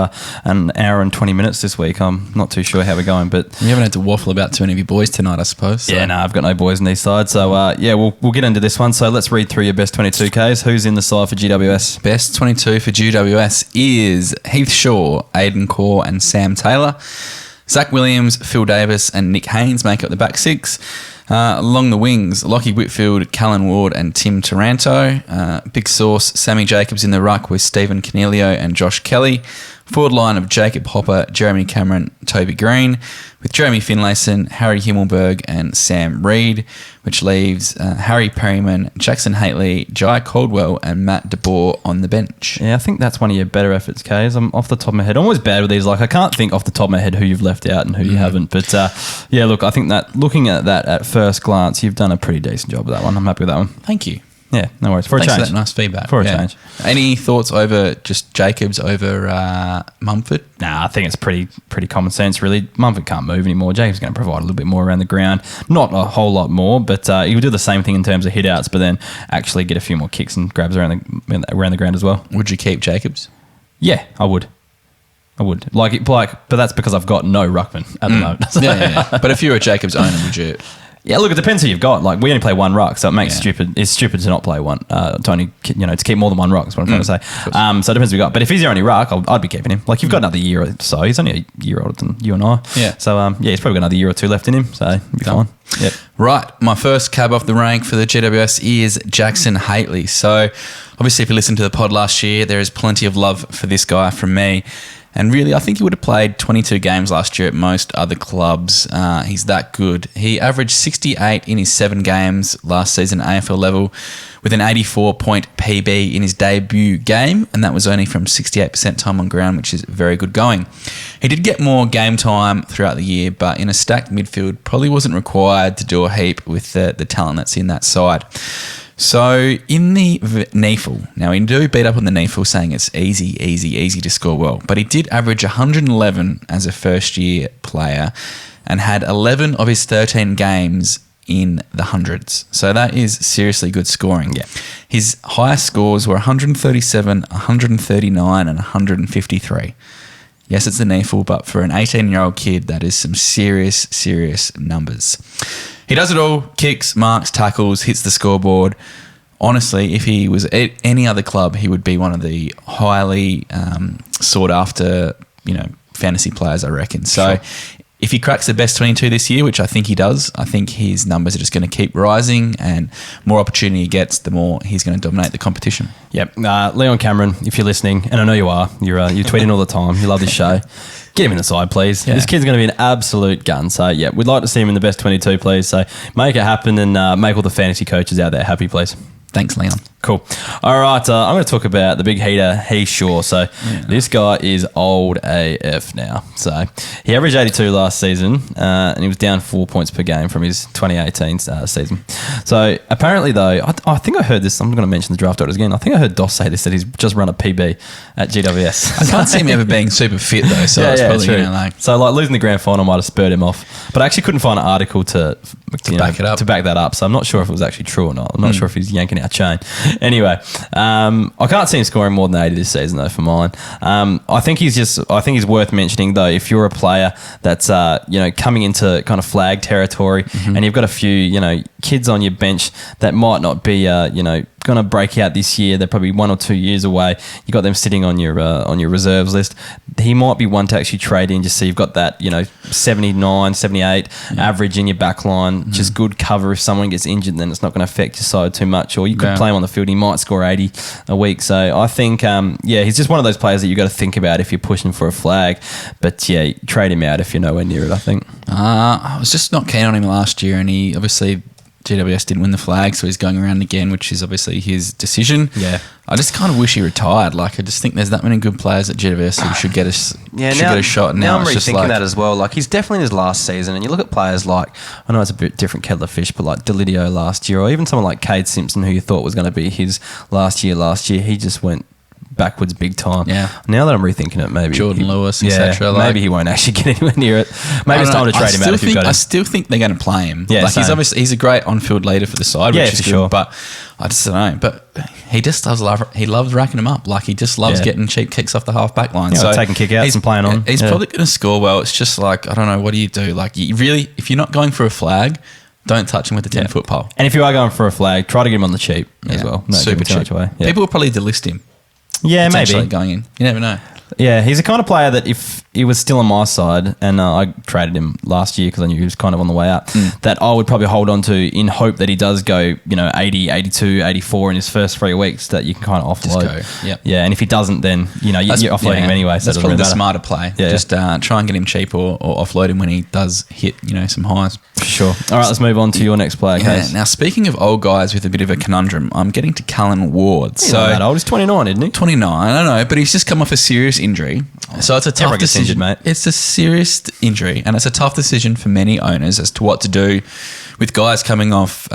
an hour and 20 minutes this week. I'm not too sure how we're going, but you haven't had to waffle about too many of your boys tonight, I suppose. So. Yeah, no, I've got no boys on these sides. So, we'll get into this one. So let's read through your best 22, Kays. Who's in the side for GWS? Best 22 for GWS is Heath Shaw, Aidan Corr and Sam Taylor. Zach Williams, Phil Davis and Nick Haynes make up the back 6. Along the wings, Lockie Whitfield, Callan Ward and Tim Taranto. Big Sauce, Sammy Jacobs in the ruck with Stephen Canelio and Josh Kelly. Forward line of Jacob Hopper, Jeremy Cameron, Toby Green, with Jeremy Finlayson, Harry Himmelberg and Sam Reid, which leaves Harry Perryman, Jackson Haitley, Jai Caldwell and Matt DeBoer on the bench. Yeah, I think that's one of your better efforts, Kays. I'm off the top of my head. I'm always bad with these. Like, I can't think off the top of my head who you've left out and who you haven't. But, look, I think that looking at that at first glance, you've done a pretty decent job with that one. I'm happy with that one. Thank you. Yeah, no worries. Thanks a change. For that nice feedback. For a change. Any thoughts over just Jacobs over Mumford? Nah, I think it's pretty common sense, really. Mumford can't move anymore. Jacobs going to provide a little bit more around the ground. Not a whole lot more, but he will do the same thing in terms of hit-outs, but then actually get a few more kicks and grabs around the ground as well. Would you keep Jacobs? Yeah, I would. But that's because I've got no ruckman at the moment. Yeah. But if you were a Jacobs owner, would you... Yeah, look, it depends who you've got. Like, we only play one ruck, so it makes Yeah. it's stupid to not play one. To only, to keep more than one ruck is what I'm trying to say. So it depends who you got. But if he's your only ruck, I'd be keeping him. Like, you've got another year or so. He's only a year older than you and I. Yeah. So, he's probably got another year or two left in him. So, he'll be fine. Yep. Right, my first cab off the rank for the GWS is Jackson Haitley. So, obviously, if you listened to the pod last year, there is plenty of love for this guy from me. And really, I think he would have played 22 games last year at most other clubs. He's that good. He averaged 68 in his 7 games last season at AFL level with an 84-point PB in his debut game, and that was only from 68% time on ground, which is very good going. He did get more game time throughout the year, but in a stacked midfield, probably wasn't required to do a heap with the talent that's in that side. So in the NEAFL, now he do beat up on the NEAFL saying it's easy to score well, but he did average 111 as a first year player and had 11 of his 13 games in the hundreds. So that is seriously good scoring. Yeah. His highest scores were 137, 139 and 153. Yes, it's the NEAFL, but for an 18-year-old kid, that is some serious numbers. He does it all, kicks, marks, tackles, hits the scoreboard. Honestly, if he was at any other club, he would be one of the highly sought after, fantasy players, I reckon. So if he cracks the best 22 this year, which I think he does, I think his numbers are just going to keep rising, and more opportunity he gets, the more he's going to dominate the competition. Yep. Leon Cameron, if you're listening, and I know you are, you're tweeting all the time, you love this show, get him in the side, please. Yeah. This kid's going to be an absolute gun. So, yeah, we'd like to see him in the best 22, please. So, make it happen and make all the fantasy coaches out there happy, please. Thanks, Leon. Cool. All right, I'm going to talk about the big heater, Heath Shaw. So this guy is old AF now. So he averaged 82 last season, and he was down 4 points per game from his 2018 season. So apparently, though, I think I heard this. I'm going to mention the draft orders again. I think I heard Doss say this, that he's just run a PB at GWS. I can't see him ever being super fit, though. So it's probably true. So losing the grand final might have spurred him off. But I actually couldn't find an article to back it up. To back that up. So I'm not sure if it was actually true or not. I'm not sure if he's yanking our chain. Anyway, I can't see him scoring more than 80 this season though for mine. I think he's worth mentioning though if you're a player that's coming into kind of flag territory and you've got a few kids on your bench that might not be going to break out this year. They're probably 1 or 2 years away. You got them sitting on your reserves list. He might be one to actually trade in just so you've got that 79, 78 average in your back line. Just good cover if someone gets injured, then it's not going to affect your side too much. Or you could play him on the field. He might score 80 a week. So I think he's just one of those players that you got to think about if you're pushing for a flag. But yeah, trade him out if you're nowhere near it, I think. I was just not keen on him last year, and he obviously GWS didn't win the flag, so he's going around again, which is obviously his decision. Yeah. I just kind of wish he retired. Like, I just think there's that many good players at GWS who should get a shot. Now I'm it's just rethinking that as well. Like, he's definitely in his last season, and you look at players like, I know it's a bit different kettle of fish, but like Delidio last year, or even someone like Cade Simpson, who you thought was going to be his last year, he just went backwards big time. Yeah. Now that I'm rethinking it, maybe Jordan Lewis, etc. Maybe he won't actually get anywhere near it. Maybe it's time to trade him out if you've got him. I still think they're going to play him. Yeah, he's a great on-field leader for the side, which is good. Sure. But I just don't know. But he just loves racking them up. Like, he just loves getting cheap kicks off the half-back line. So taking kick-outs and playing on. He's probably going to score well. It's just like, I don't know, what do you do? Like, you really, if you're not going for a flag, don't touch him with a 10-foot pole. And if you are going for a flag, try to get him on the cheap as well. No, super cheap. Away. Yeah. People will probably delist him. Yeah, maybe. Going in. You never know. Yeah, he's the kind of player that if he was still on my side, and I traded him last year because I knew he was kind of on the way out, that I would probably hold on to in hope that he does go, 80, 82, 84 in his first 3 weeks that you can kind of offload. Just go. Yep. Yeah, and if he doesn't, then, you're offloading him anyway. So that's probably the smarter play. Yeah. Just try and get him cheap or offload him when he does hit, some highs. Sure. All right, let's move on to your next player, Case. Now, speaking of old guys with a bit of a conundrum, I'm getting to Cullen Ward. He's not that old. He's 29, isn't he? 29, I don't know, but he's just come off a serious injury. So it's a tough decision, mate. It's a serious injury, and it's a tough decision for many owners as to what to do with guys coming off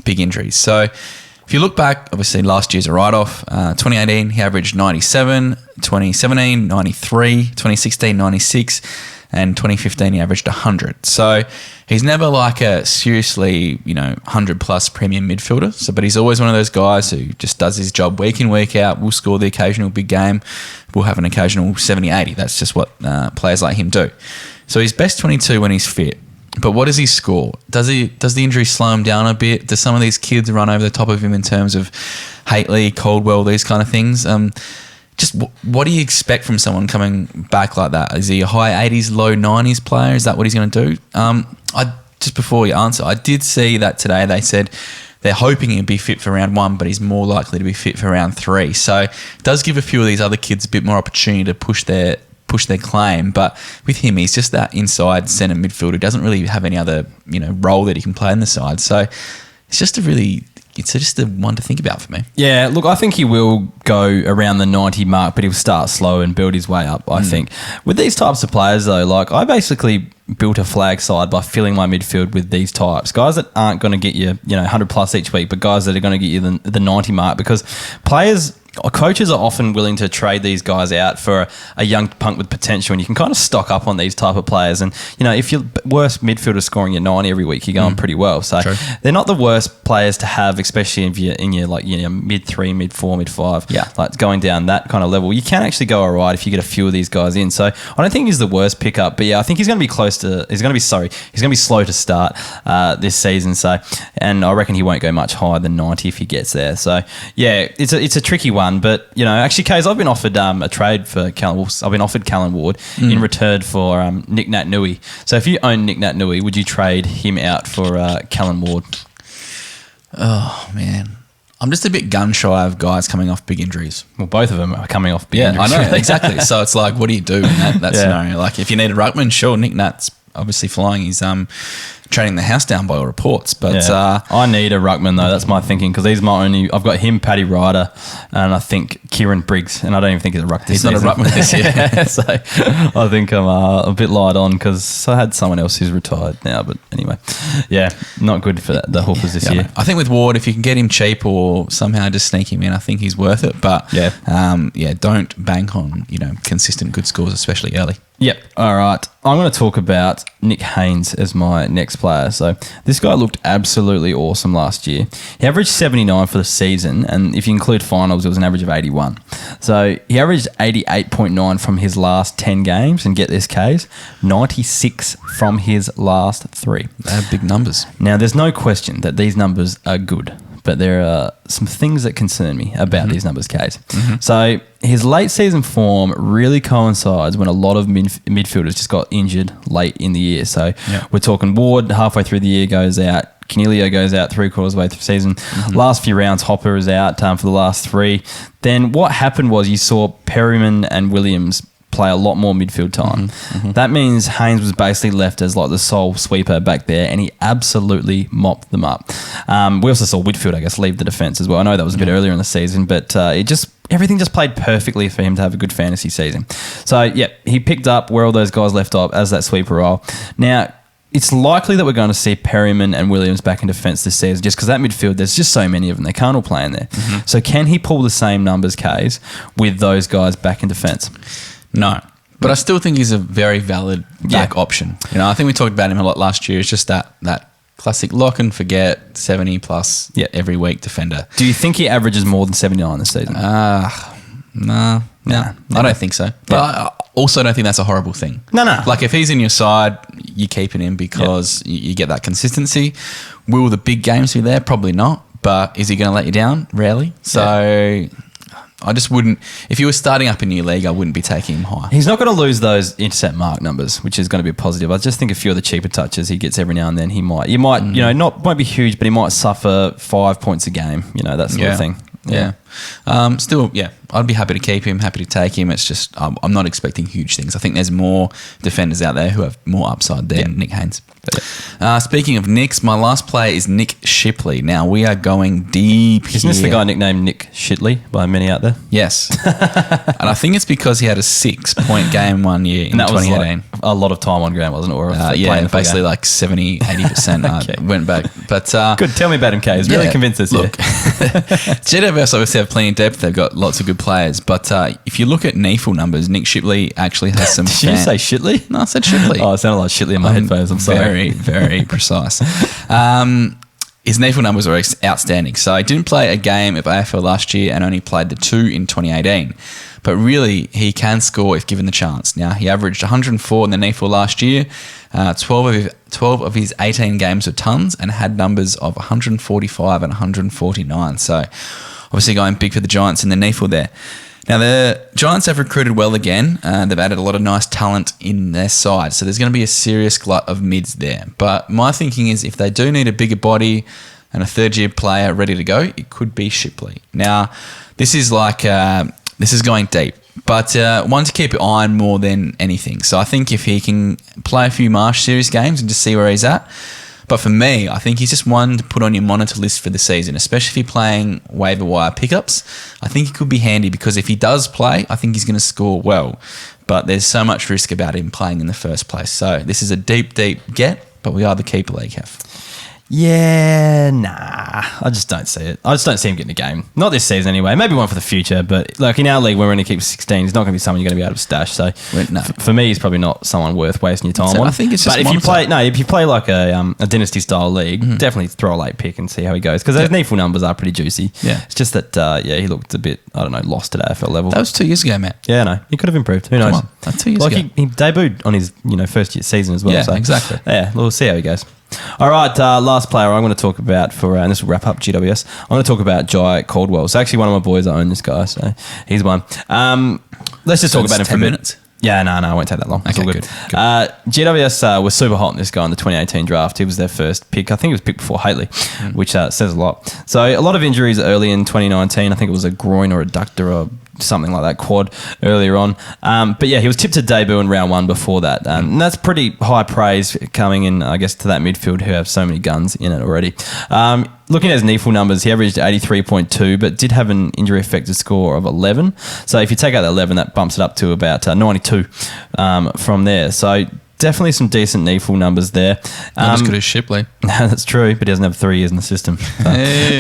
big injuries. So if you look back, obviously last year's a write-off. 2018, he averaged 97. 2017, 93. 2016, 96. And 2015, he averaged 100. So he's never like a seriously, 100-plus premium midfielder. So, but he's always one of those guys who just does his job week in, week out, will score the occasional big game, will have an occasional 70, 80. That's just what players like him do. So his best 22 when he's fit But what does he score? Does the injury slow him down a bit? Do some of these kids run over the top of him in terms of Haitley, Caldwell, these kind of things? Just what do you expect from someone coming back like that? Is he a high 80s, low 90s player? Is that what he's going to do? Just before you answer, I did see that today they said they're hoping he'll be fit for round 1, but he's more likely to be fit for round 3. So it does give a few of these other kids a bit more opportunity to push their claim. But with him, he's just that inside centre midfielder. He doesn't really have any other role that he can play in the side. So it's just a one to think about for me. Yeah, look, I think he will go around the 90 mark, but he'll start slow and build his way up, I think. With these types of players, though, like I basically built a flag side by filling my midfield with these types. Guys that aren't going to get you, 100 plus each week, but guys that are going to get you the 90 mark, because coaches are often willing to trade these guys out for a young punk with potential, and you can kind of stock up on these type of players. And, if your worst midfielder scoring your 90 every week, you're going pretty well. So True. they're not the worst players to have, especially if you're in your mid 3, mid 4, mid 5. Yeah. Like going down that kind of level. You can actually go all right if you get a few of these guys in. So I don't think he's the worst pickup, but yeah, I think he's going to be slow to start this season. So, and I reckon he won't go much higher than 90 if he gets there. So yeah, it's a tricky one, but actually, Kays, I've been offered a trade for I've been offered Callan Ward in return for Nick Nat Nui. So if you own Nick Nat Nui, would you trade him out for Callan Ward? Oh man, I'm just a bit gun shy of guys coming off big injuries. Well, both of them are coming off big injuries. I know exactly. So it's like, what do you do in that scenario? Like, if you need a ruckman, sure, Nick Nat's obviously flying. He's training the house down by all reports. But I need a ruckman though. That's my thinking, because he's my only. I've got him, Paddy Ryder, and I think Kieran Briggs, and I don't even think he's a ruck this season. He's not a ruckman this year. So I think I'm a bit light on, because I had someone else who's retired now. But anyway, yeah, not good for the hookers this year. I think with Ward, if you can get him cheap or somehow just sneak him in, I think he's worth it. But don't bank on consistent good scores, especially early. Yep. All right. I'm going to talk about Nick Haynes as my next player. So this guy looked absolutely awesome last year. He averaged 79 for the season, and if you include finals, it was an average of 81. So he averaged 88.9 from his last 10 games, and get this, Kays, 96 from his last 3. They have big numbers. Now, there's no question that these numbers are good, but there are some things that concern me about these numbers, Kays. So his late season form really coincides when a lot of midfielders just got injured late in the year. So we're talking Ward halfway through the year goes out. Canelio goes out 3/4 way through the season. Last few rounds, Hopper is out for the last 3. Then what happened was you saw Perryman and Williams play a lot more midfield time. That means Haynes was basically left as like the sole sweeper back there, and he absolutely mopped them up. We also saw Whitfield, I guess, leave the defence as well. I know that was a bit earlier in the season, but everything just played perfectly for him to have a good fantasy season. So, he picked up where all those guys left off as that sweeper role. Now, it's likely that we're going to see Perryman and Williams back in defence this season, just because that midfield, there's just so many of them. They can't all play in there. So can he pull the same numbers, Kays, with those guys back in defence? No. But I still think he's a very valid back option. I think we talked about him a lot last year. It's just that classic lock and forget 70 plus every week defender. Do you think he averages more than 79 this season? No. I don't think so. But I also don't think that's a horrible thing. No. Like, if he's in your side, you're keeping him because you get that consistency. Will the big games be there? Probably not. But is he going to let you down? Rarely. So I just wouldn't. If you were starting up a new league, I wouldn't be taking him high. He's not going to lose those intercept mark numbers, which is going to be a positive. I just think a few of the cheaper touches he gets every now and then, he might, won't be huge, but he might suffer 5 points a game, that sort of thing. Yeah. I'd be happy to keep him, happy to take him. It's just I'm not expecting huge things. I think there's more defenders out there who have more upside than Nick Haynes. Speaking of Nicks, my last player is Nick Shipley. Now, we are going deep here. Isn't this the guy nicknamed Nick Shitley by many out there? Yes. And I think it's because he had a 6-point game one year in 2018. Like a lot of time on ground, wasn't it? Or basically like 70, 80% went back. But good. Tell me about him, Kays. Really convinced us. Look, GWS obviously have plenty of depth. They've got lots of good players. But if you look at NEFL numbers, Nick Shipley actually has some... Did you say Shitley? No, I said Shipley. Oh, it sounded like Shitley in my headphones. I'm sorry. Very, very precise. his NAFL numbers are outstanding. So he didn't play a game of AFL last year and only played the 2 in 2018. But really, he can score if given the chance. Now, he averaged 104 in the NAFL last year. 12 of his 18 games were tons and had numbers of 145 and 149. So obviously going big for the Giants in the NAFL there. Now, the Giants have recruited well again. They've added a lot of nice talent in their side. So there's going to be a serious glut of mids there. But my thinking is if they do need a bigger body and a third-year player ready to go, it could be Shipley. Now, this is going deep. But one to keep an eye on more than anything. So I think if he can play a few Marsh Series games and just see where he's at. But for me, I think he's just one to put on your monitor list for the season, especially if you're playing waiver wire pickups. I think he could be handy because if he does play, I think he's going to score well. But there's so much risk about him playing in the first place. So this is a deep get, but we are the keeper league, Hef. Yeah, nah. I just don't see it. I just don't see him getting a game. Not this season anyway. Maybe one for the future. But like in our league, we're going to keep 16. He's not going to be someone you're going to be able to stash. So no. For me, he's probably not someone worth wasting your time on. I think it's just. But if you play like a dynasty style league, definitely throw a late pick and see how he goes because those NAFL numbers are pretty juicy. Yeah, it's just that he looked a bit lost at AFL level. That was 2 years ago, Matt. Yeah, no, he could have improved. Who knows? Come on. That's 2 years ago. He debuted on his first year season as well. Yeah, so, exactly. Yeah, we'll see how he goes. All right, last player I'm going to talk about and this will wrap up GWS. I'm going to talk about Jai Caldwell. It's actually one of my boys that own this guy, so he's one. Let's just talk about him for 10 a bit. minutes. Yeah, no, it won't take that long. It's Okay, all good. Good. GWS was super hot on this guy in the 2018 draft. He was their first pick. I think he was picked before Haley, which says a lot. So a lot of injuries early in 2019. I think it was a groin or adductor or something like that, quad earlier on. But yeah, he was tipped to debut in round 1 before that. And that's pretty high praise coming in, I guess, to that midfield who have so many guns in it already. Looking at his NAFL numbers, he averaged 83.2, but did have an injury-affected score of 11. So if you take out that 11, that bumps it up to about 92 from there. So definitely some decent NAFL numbers there. Not as good as Shipley. That's true, but he doesn't have 3 years in the system. So. Hey.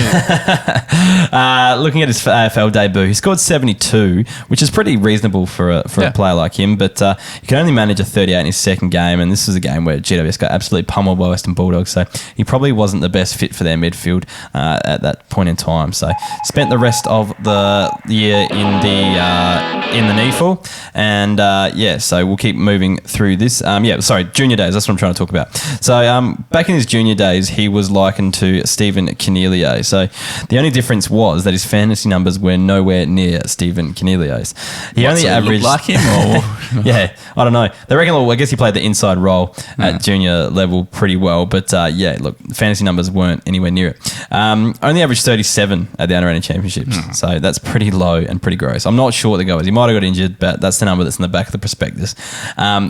Looking at his AFL debut, he scored 72, which is pretty reasonable for a player like him, but he can only manage a 38 in his second game, and this was a game where GWS got absolutely pummeled by Western Bulldogs, so he probably wasn't the best fit for their midfield at that point in time. So spent the rest of the year in the NAFL, and so we'll keep moving through this. Junior days, that's what I'm trying to talk about. So back in his junior days, he was likened to Stephen Canelio. So the only difference was that his fantasy numbers were nowhere near Stephen Canelio's. He only averaged like him, or yeah, I don't know. They reckon. I guess he played the inside role at junior level pretty well, but look, the fantasy numbers weren't anywhere near it. Only averaged 37 at the under-18 championships, so that's pretty low and pretty gross. I'm not sure what the goal is. He might have got injured, but that's the number that's in the back of the prospectus.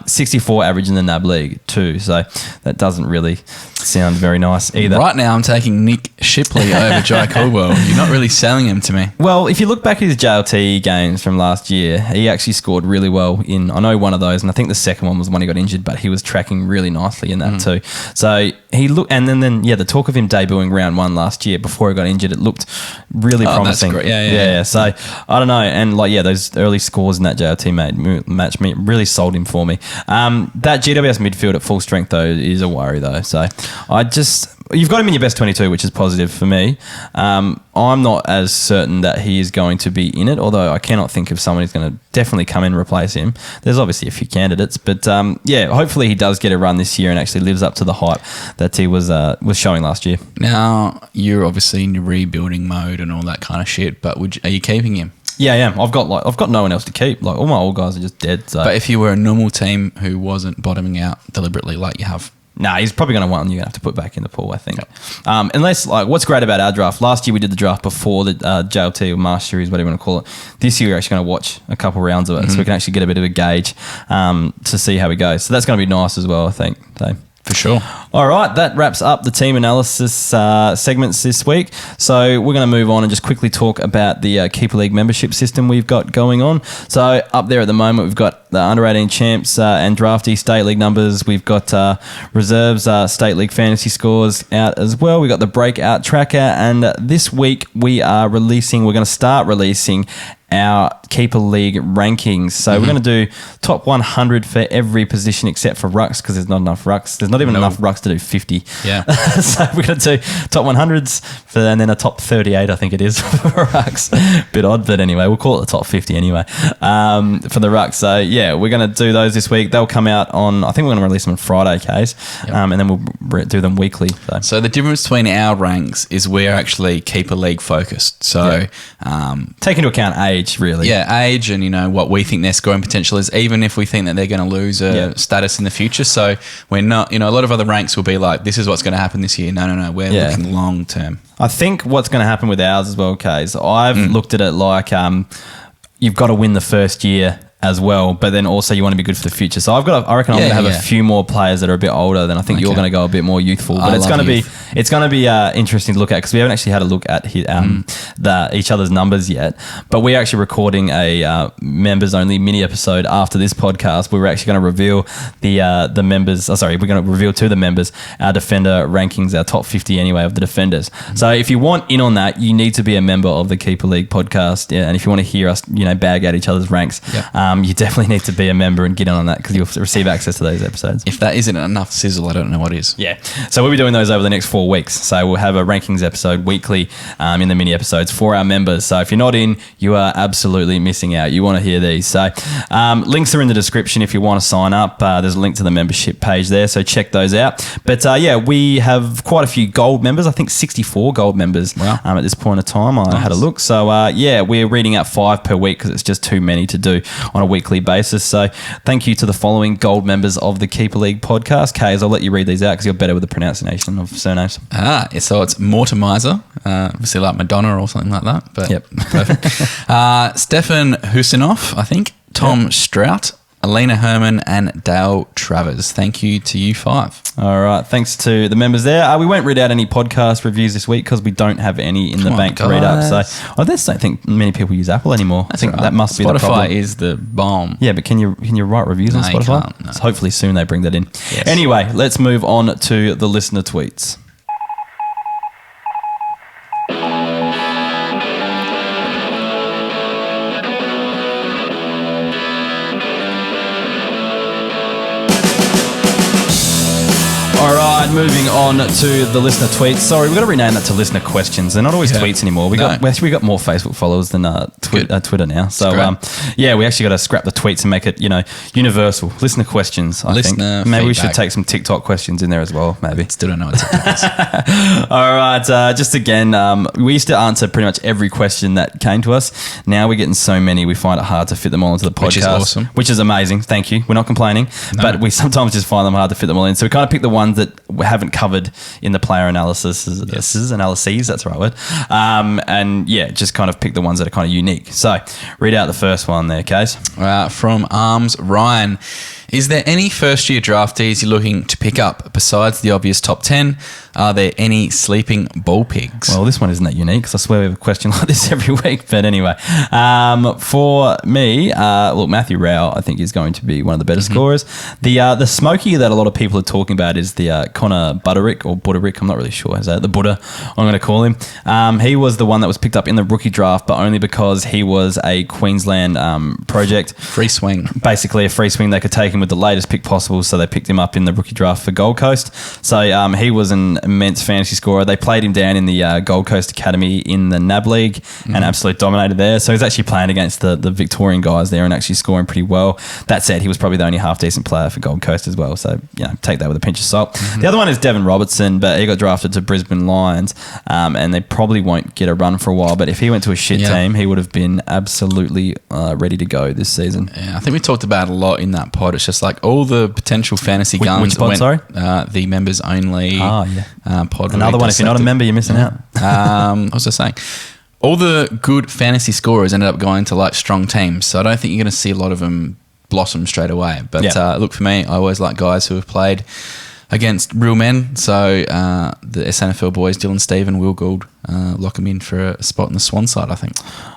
64 average in the NAB league too, so that doesn't really sound very nice either. Right now, I'm taking Nick Shipley over Jai Caldwell. You're not really selling him to me. Well, if you look back at his JLT games from last year, he actually scored really well in, I know, one of those, and I think the second one was when he got injured, but he was tracking really nicely in that too. So he looked, and then the talk of him debuting round 1 last year before he got injured, it looked really promising. That's great. Yeah. So I don't know, and those early scores in that JLT match really sold him for me. That GWS midfield at full strength though is a worry though. So you've got him in your best 22, which is positive for me. I'm not as certain that he is going to be in it, although I cannot think of someone who's going to definitely come in and replace him. There's obviously a few candidates, but hopefully he does get a run this year and actually lives up to the hype that he was showing last year. Now, you're obviously in your rebuilding mode and all that kind of shit, but are you keeping him? Yeah, I am. I've got no one else to keep. Like all my old guys are just dead. So. But if you were a normal team who wasn't bottoming out deliberately like you have, nah, he's probably going to want you're going to have to put back in the pool, I think. Yep. Unless, what's great about our draft, last year we did the draft before the JLT or Marsh Series, whatever you want to call it. This year we're actually going to watch a couple rounds of it so we can actually get a bit of a gauge to see how we go. So that's going to be nice as well, I think. So. For sure. All right, that wraps up the team analysis segments this week. So we're going to move on and just quickly talk about the Keeper League membership system we've got going on. So up there at the moment, we've got the under-18 champs and draftee state league numbers. We've got reserves state league fantasy scores out as well. We've got the breakout tracker. And this week we're going to start releasing our Keeper League rankings. So we're going to do top 100 for every position except for rucks because there's not enough rucks. There's not even enough rucks to do 50. Yeah. So we're going to do top 100s and then a top 38, I think it is, for rucks. Bit odd, but anyway, we'll call it the top 50 anyway for the rucks. So, yeah, we're going to do those this week. They'll come out on, I think we're going to release them on Friday, Case, and then we'll do them weekly. So the difference between our ranks is we're actually keeper league focused. So take into account age, really. Yeah, age and, what we think their scoring potential is, even if we think that they're going to lose a status in the future. So we're not, a lot of other ranks will be like, this is what's going to happen this year. No. We're looking long term. I think what's going to happen with ours as well, Case, I've looked at it like you've got to win the first year as well, but then also you want to be good for the future. So I reckon I'm going to have a few more players that are a bit older than I think you're going to go a bit more youthful. But it's going to be interesting to look at because we haven't actually had a look at each other's numbers yet. But we're actually recording a members only mini episode after this podcast. We're actually going to reveal the members. We're going to reveal to the members our defender rankings, our top 50 anyway of the defenders. So if you want in on that, you need to be a member of the Keeper League podcast. Yeah, and if you want to hear us, bag out each other's ranks. You definitely need to be a member and get in on that because you'll receive access to those episodes. If that isn't enough sizzle, I don't know what is. Yeah. So we'll be doing those over the next 4 weeks. So we'll have a rankings episode weekly in the mini episodes for our members. So if you're not in, you are absolutely missing out. You want to hear these. So links are in the description if you want to sign up. There's a link to the membership page there. So check those out. But we have quite a few gold members. I think 64 gold members at this point of time. I had a look. So we're reading out 5 per week because it's just too many to do on a weekly basis. So thank you to the following gold members of the Keeper League podcast. Kays, I'll let you read these out because you're better with the pronunciation of surnames. So it's Mortimer, obviously like Madonna or something like that. But yep. Perfect. Stefan Husinov, I think. Tom Strout, Alina Herman and Dale Travers. Thank you to you 5. All right. Thanks to the members there. We won't read out any podcast reviews this week because we don't have any in the bank to read up. So I just don't think many people use Apple anymore. I think that must be the problem. Spotify is the bomb. Yeah, but can you write reviews on Spotify? You can't, no. So hopefully soon they bring that in. Yes. Anyway, let's move on to the listener tweets. All right, moving on to the listener tweets. Sorry, we've got to rename that to listener questions. They're not always tweets anymore. We got more Facebook followers than Twitter now. So we actually got to scrap the tweets and make it universal. Listener questions. I think maybe we should take some TikTok questions in there as well. Maybe still don't know what TikTok is. All right, just again, we used to answer pretty much every question that came to us. Now we're getting so many, we find it hard to fit them all into the podcast, which is awesome. Which is amazing. Thank you. We're not complaining, but we sometimes just find them hard to fit them all in. So we kind of pick the ones that we haven't covered in the player analysis. Analyses, that's the right word. And just kind of pick the ones that are kind of unique. So read out the first one there, Case. From Arms Ryan. Is there any first-year draftees you're looking to pick up besides the obvious top 10? Are there any sleeping ball pigs? Well, this one isn't that unique because I swear we have a question like this every week. But anyway, for me, Matthew Rao, I think, is going to be one of the better scorers. The smoky that a lot of people are talking about is the Connor Butterick, I'm not really sure. Is that the Buddha? I'm going to call him. He was the one that was picked up in the rookie draft, but only because he was a Queensland project. Free swing. Basically, a free swing. They could take him with the latest pick possible, so they picked him up in the rookie draft for Gold Coast. So he was an immense fantasy scorer. They played him down in the Gold Coast Academy in the NAB League and absolutely dominated there. So he's actually playing against the Victorian guys there and actually scoring pretty well. That said, he was probably the only half decent player for Gold Coast as well. So take that with a pinch of salt. The other one is Devon Robertson, but he got drafted to Brisbane Lions, and they probably won't get a run for a while. But if he went to a shit team, he would have been absolutely ready to go this season. Yeah, I think we talked about it a lot in that pod. It's just like all the potential fantasy guns. Which pod, sorry? The members only pod. Another one. If you're not a member, you're missing out. What was I saying? All the good fantasy scorers ended up going to like strong teams. So I don't think you're going to see a lot of them blossom straight away. But look, for me, I always like guys who have played against real men. So the SNFL boys, Dylan Stephen, Will Gould, lock them in for a spot in the Swan side, I think.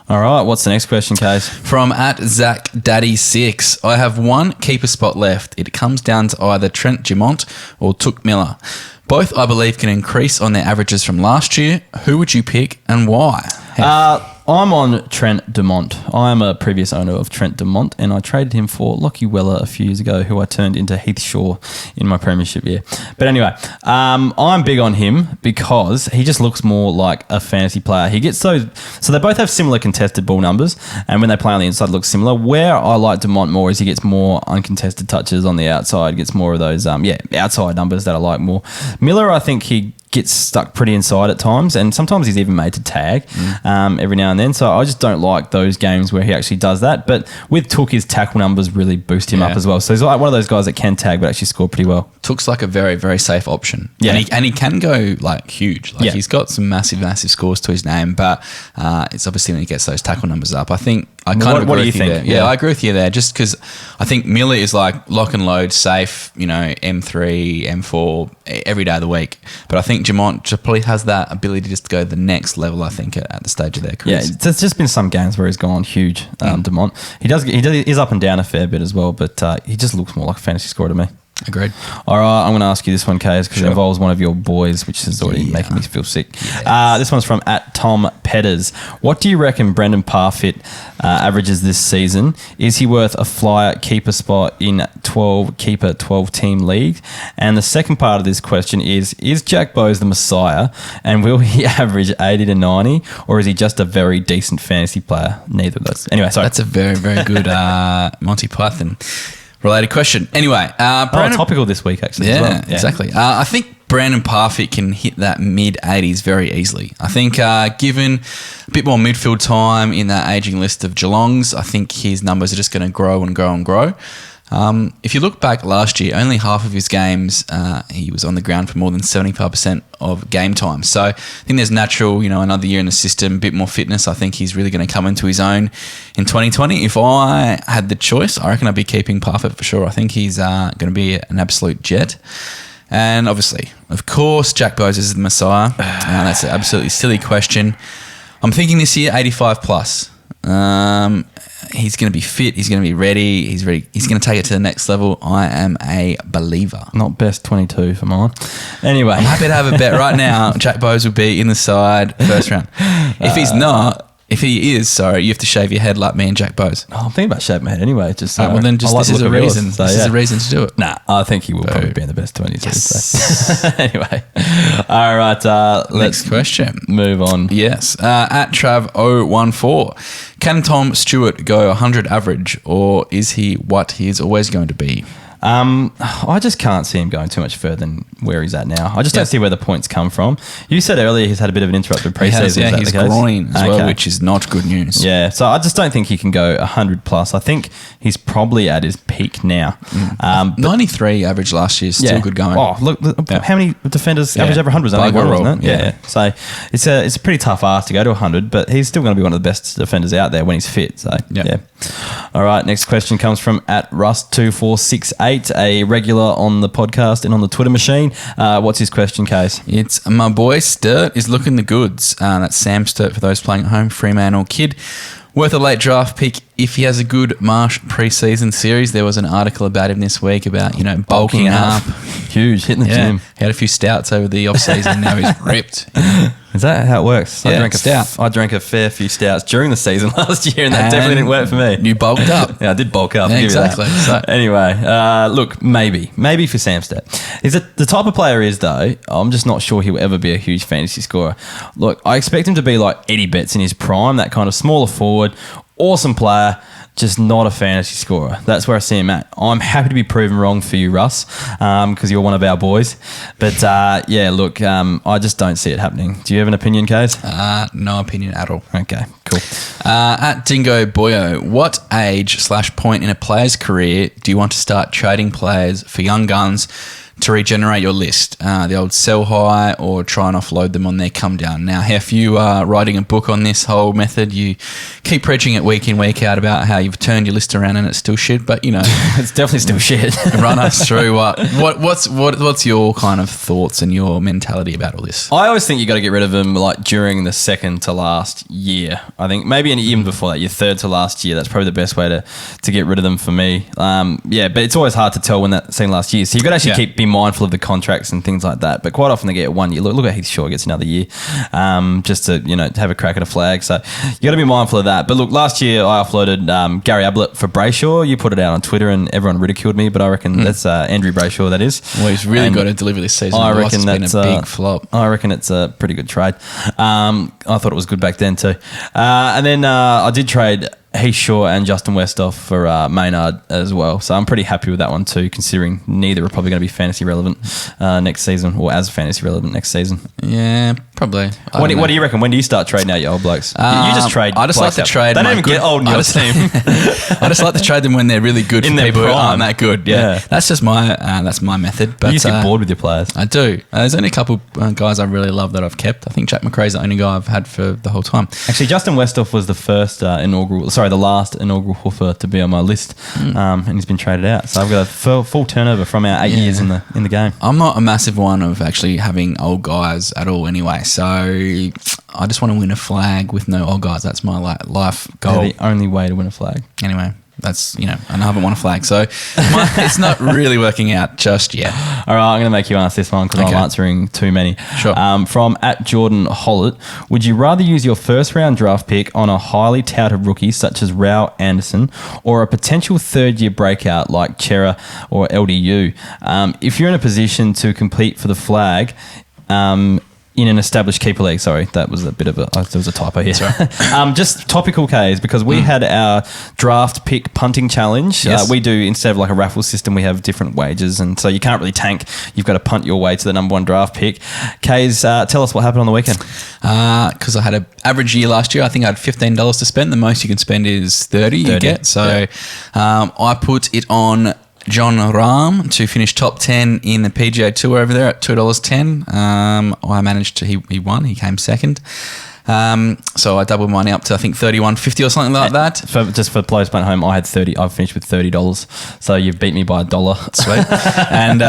All right, what's the next question, Case? From @ZachDaddy6. I have one keeper spot left. It comes down to either Trent Dumont or Took Miller. Both, I believe, can increase on their averages from last year. Who would you pick and why? I'm on Trent Dumont. I am a previous owner of Trent Dumont, and I traded him for Lockie Weller a few years ago, who I turned into Heath Shaw in my premiership year. But anyway, I'm big on him because he just looks more like a fantasy player. He gets so they both have similar contested ball numbers, and when they play on the inside, looks similar. Where I like Dumont more is he gets more uncontested touches on the outside, gets more of those outside numbers that I like more. Miller, I think he gets stuck pretty inside at times, and sometimes he's even made to tag every now and then. So I just don't like those games where he actually does that. But with Took, his tackle numbers really boost him up as well. So he's like one of those guys that can tag but actually score pretty well. Took's like a very, very safe option. Yeah. And he can go like huge. Like he's got some massive, massive scores to his name, but it's obviously when he gets those tackle numbers up. I think I kind of agree with you there. Yeah, I agree with you there. Just because I think Miller is like lock and load, safe, M3, M4 every day of the week. But I think Dumont probably has that ability just to go the next level, I think, at the stage of their careers. Yeah, there's just been some games where he's gone huge, Dumont. He's up and down a fair bit as well, but he just looks more like a fantasy scorer to me. Agreed. All right, I'm going to ask you this one, Kaz, because it involves one of your boys, which is already making me feel sick. Yes. This one's from @TomPetters. What do you reckon Brendan Parfitt averages this season? Is he worth a flyer keeper spot in 12 team league? And the second part of this question is Jack Bowes the Messiah, and will he average 80 to 90, or is he just a very decent fantasy player? Neither of those. Anyway, sorry. That's a very, very good Monty Python related question. Anyway, topical this week, actually. Yeah, as well. Exactly. I think Brandon Parfitt can hit that mid-80s very easily. I think given a bit more midfield time in that ageing list of Geelongs, I think his numbers are just going to grow and grow and grow. If you look back last year, only half of his games he was on the ground for more than 75% of game time. So I think there's natural, another year in the system, a bit more fitness. I think he's really going to come into his own in 2020. If I had the choice, I reckon I'd be keeping Parfitt for sure. I think he's going to be an absolute jet. And obviously, of course, Jack Bowes is the Messiah. That's an absolutely silly question. I'm thinking this year 85 plus. He's going to be fit. He's going to be ready. He's ready. He's going to take it to the next level. I am a believer. Not best 22 for mine. Anyway. I'm happy to have a bet right now. Jack Bowes will be in the side first round. If he is, you have to shave your head like me and Jack Bowes. I'm thinking about shaving my head anyway. Just this is a reason. This is a reason to do it. Nah, I think he will probably be in the best 22. Yes. So. Anyway, all right. Let's question. Move on. Yes. At Trav014, can Tom Stewart go 100 average, or is he what he is always going to be? I just can't see him going too much further than where he's at now. I just don't see where the points come from. You said earlier he's had a bit of an interrupted preseason. He's groin as well, which is not good news. Yeah, so I just don't think he can go 100 plus. I think he's probably at his peak now. 93 average last year is still good going. Oh, look, how many defenders average over 100? Only one, isn't it? Yeah. So it's a pretty tough ask to go to 100, but he's still going to be one of the best defenders out there when he's fit. So, yeah. All right, next question comes from @Rust2468. A regular on the podcast and on the Twitter machine. What's his question, Case? It's my boy Sturt is looking the goods. That's Sam Sturt for those playing at home, Fremantle kid. Worth a late draft pick if he has a good Marsh pre-season series. There was an article about him this week about, bulking up. Huge, hitting the gym. He had a few stouts over the off-season. Now he's ripped. Is that how it works? Yeah, I drank a fair few stouts during the season last year, and that definitely didn't work for me. You bulked up. Yeah, I did bulk up. Yeah, exactly. So, anyway, look, maybe for Sam Sturt. Is it the type of player he is, though? I'm just not sure he'll ever be a huge fantasy scorer. Look, I expect him to be like Eddie Betts in his prime, that kind of smaller forward, awesome player, just not a fantasy scorer. That's where I see him at. I'm happy to be proven wrong for you, Russ, because you're one of our boys. But look, I just don't see it happening. Do you have an opinion, Case? No opinion at all. Okay, cool. At Dingo Boyo, what age/point in a player's career do you want to start trading players for young guns to regenerate your list? The old sell high or try and offload them on their come down. Now, if you are writing a book on this whole method, you keep preaching it week in, week out about how you've turned your list around and it's still shit, but it's definitely still shit. Run us through what's your kind of thoughts and your mentality about all this? I always think you got to get rid of them like during the second to last year. I think maybe even before that, your third to last year. That's probably the best way to get rid of them for me. But it's always hard to tell when that second last year. So you've got to actually keep be mindful of the contracts and things like that. But quite often they get 1 year. Look at Heath Shaw gets another year, just to have a crack at a flag. So you got to be mindful of that. But look, last year I offloaded Gary Ablett for Brayshaw. You put it out on Twitter and everyone ridiculed me, but I reckon that's Andrew Brayshaw. That is. Well, he's really got to deliver this season. I reckon it's been a big flop. I reckon it's a pretty good trade. I thought it was good back then too. And then I did trade Heath Shaw and Justin Westhoff for Maynard as well. So I'm pretty happy with that one too, considering neither are probably going to be fantasy relevant next season, or as fantasy relevant next season. Yeah, probably. What do you reckon? When do you start trading out your old blokes? You just trade. I just like to trade. They don't even get old in your team. I just like to trade them when they're really good In for their people who prime. aren't that good. Yeah. That's just my method. But You just get bored with your players. I do. There's only a couple guys I really love that I've kept. I think Jack McRae's the only guy I've had for the whole time. Actually, Justin Westhoff was the last inaugural hoofer to be on my list, and he's been traded out. So I've got a full turnover from our 8 years in the game. I'm not a massive one of actually having old guys at all anyway. So I just want to win a flag with no old guys. That's my life goal. They're the only way to win a flag. Anyway, that's, and I haven't won a flag. So it's not really working out just yet. All right, I'm going to make you answer this one because I'm answering too many. Sure. From @Jordan_Hollett, would you rather use your first round draft pick on a highly touted rookie such as Rao Anderson or a potential third year breakout like Chera or LDU? If you're in a position to compete for the flag, in an established keeper league. Sorry, that was a bit of there was a typo here. Just topical Ks, because we had our draft pick punting challenge. Yes. We do, instead of like a raffle system, we have different wages, and so you can't really tank. You've got to punt your way to the number one draft pick. Ks, tell us what happened on the weekend. Because I had an average year last year. I think I had $15 to spend. The most you can spend is 30 you get. So I put it on John Rahm to finish top 10 in the PGA Tour over there at $2.10. I managed to, he won, he came second. So I doubled mine up to I think $31.50 or something like that. For players playing at home, I had 30. I finished with $30. So you've beat me by $1. Sweet. And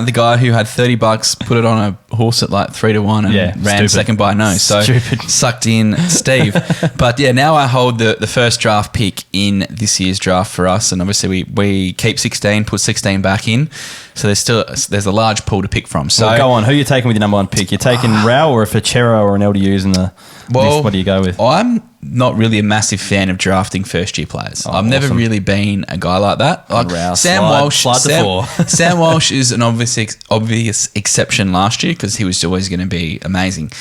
the guy who had $30 put it on a horse at like 3-1 and ran second by no. So sucked in Steve. But yeah, now I hold the first draft pick in this year's draft for us, and obviously we keep 16, put 16 back in. So there's a large pool to pick from. So go on. Who are you taking with your number one pick? You're taking Rao or a Fachero or an LDU's in the list? What do you go with? I'm not really a massive fan of drafting first year players. I've never really been a guy like that. Like Rao, Sam Walsh is an obvious exception last year because he was always going to be amazing.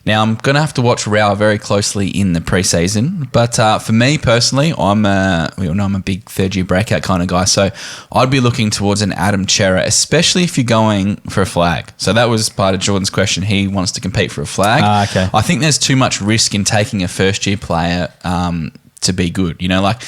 Now, I'm going to have to watch Rao very closely in the preseason. But for me personally, we all know I'm a big third-year breakout kind of guy. So I'd be looking towards an Adam Chera, especially if you're going for a flag. So that was part of Jordan's question. He wants to compete for a flag. Okay. I think there's too much risk in taking a first-year player to be good. Like,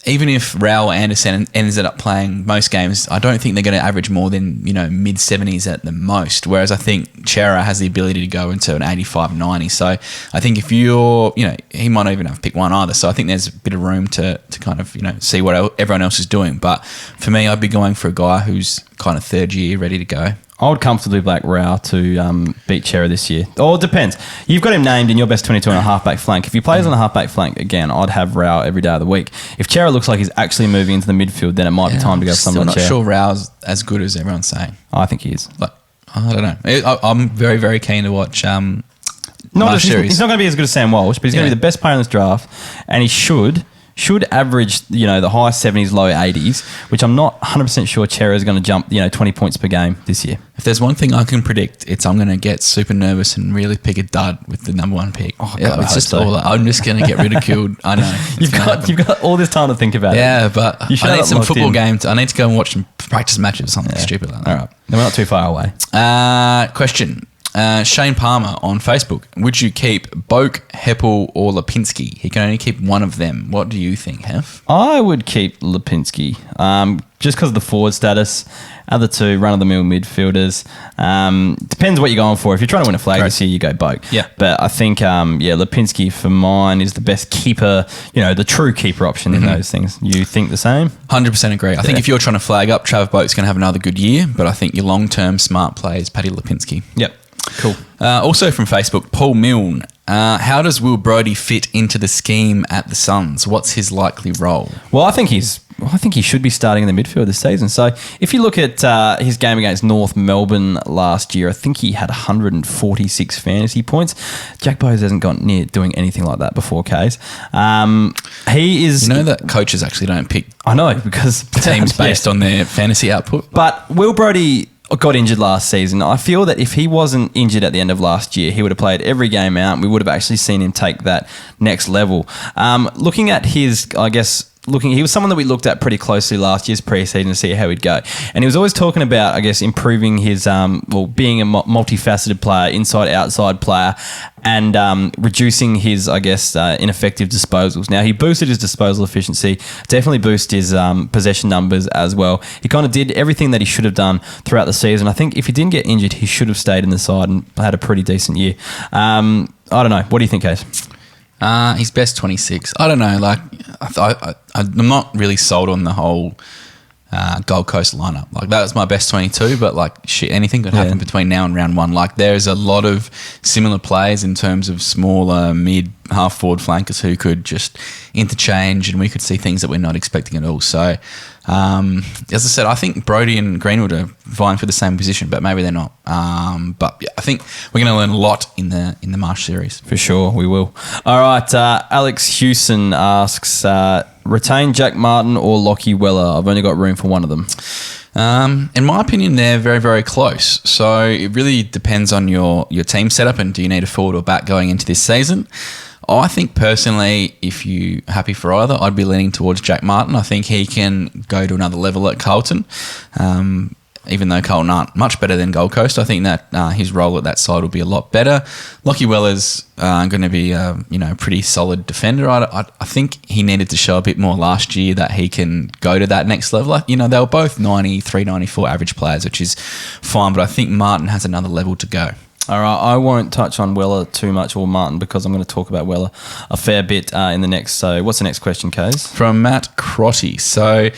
even if Rao Anderson ends up playing most games, I don't think they're going to average more than, mid-70s at the most. Whereas I think Chera has the ability to go into an 85, 90. So I think if you're, he might not even have pick one either. So I think there's a bit of room to kind of, see what everyone else is doing. But for me, I'd be going for a guy who's kind of third year, ready to go. I would comfortably back Rao to beat Chera this year. Or it depends. You've got him named in your best 22 on a halfback flank. If he plays on a halfback flank, again, I'd have Rao every day of the week. If Chera looks like he's actually moving into the midfield, then it might be time to go for someone like Chera. I'm not sure Rao's as good as everyone's saying. I think he is. Like, I don't know. I'm very, very keen to watch He's not going to be as good as Sam Walsh, but he's going to be the best player in this draft, and he should average, the high 70s, low 80s, which I'm not 100% sure Chera is going to jump, 20 points per game this year. If there's one thing I can predict, it's I'm going to get super nervous and really pick a dud with the number one pick. Oh, God, it's just all I'm just going to get ridiculed. I know. You've got all this time to think about it. Yeah, but I need some football games. I need to go and watch some practice matches or something stupid like that. All right. Then we're not too far away. Question. Shane Palmer on Facebook. Would you keep Boak, Heppel or Lipinski? He can only keep one of them. What do you think, Hef? I would keep Lipinski just because of the forward status. Other two run-of-the-mill midfielders. Depends what you're going for. If you're trying to win a flag this year, you go Boak. Yeah. But I think, Lipinski for mine is the best keeper, the true keeper option in those things. You think the same? 100% agree. I think if you're trying to flag up, Trav Boak's going to have another good year, but I think your long-term smart play is Paddy Lipinski. Yep. Cool. Also from Facebook, Paul Milne. How does Will Brodie fit into the scheme at the Suns? What's his likely role? Well, I think he's I think he should be starting in the midfield this season. So if you look at his game against North Melbourne last year, I think he had 146 fantasy points. Jack Bowes hasn't gone near doing anything like that before, Kays. He is... You know that coaches actually don't pick I know, because... teams based on their fantasy output. But Will Brodie got injured last season. I feel that if he wasn't injured at the end of last year, he would have played every game out and we would have actually seen him take that next level. Looking at his, he was someone that we looked at pretty closely last year's preseason to see how he'd go. And he was always talking about, improving his, being a multifaceted player, inside-outside player, and reducing his, ineffective disposals. Now, he boosted his disposal efficiency, definitely boosted his possession numbers as well. He kind of did everything that he should have done throughout the season. I think if he didn't get injured, he should have stayed in the side and had a pretty decent year. I don't know. What do you think, Case? He's best 26. I don't know. I'm not really sold on the whole Gold Coast lineup. That was my best 22, but anything could happen between now and round one. There's a lot of similar players in terms of smaller, mid, half forward flankers who could just interchange, and we could see things that we're not expecting at all. So, as I said, I think Brodie and Greenwood are vying for the same position, but maybe they're not. But yeah, I think we're going to learn a lot in the Marsh series. For sure, we will. All right, Alex Hewson asks, retain Jack Martin or Lockie Weller? I've only got room for one of them. In my opinion, they're very, very close. So it really depends on your team setup and do you need a forward or back going into this season. I think personally, if you're happy for either, I'd be leaning towards Jack Martin. I think he can go to another level at Carlton. Even though Carlton aren't much better than Gold Coast, I think that his role at that side will be a lot better. Lockie Weller's going to be a pretty solid defender. I think he needed to show a bit more last year that he can go to that next level. They were both 93, 94 average players, which is fine, but I think Martin has another level to go. All right, I won't touch on Weller too much or Martin because I'm going to talk about Weller a fair bit in the next. So what's the next question, Kays? From Matt Crotty. So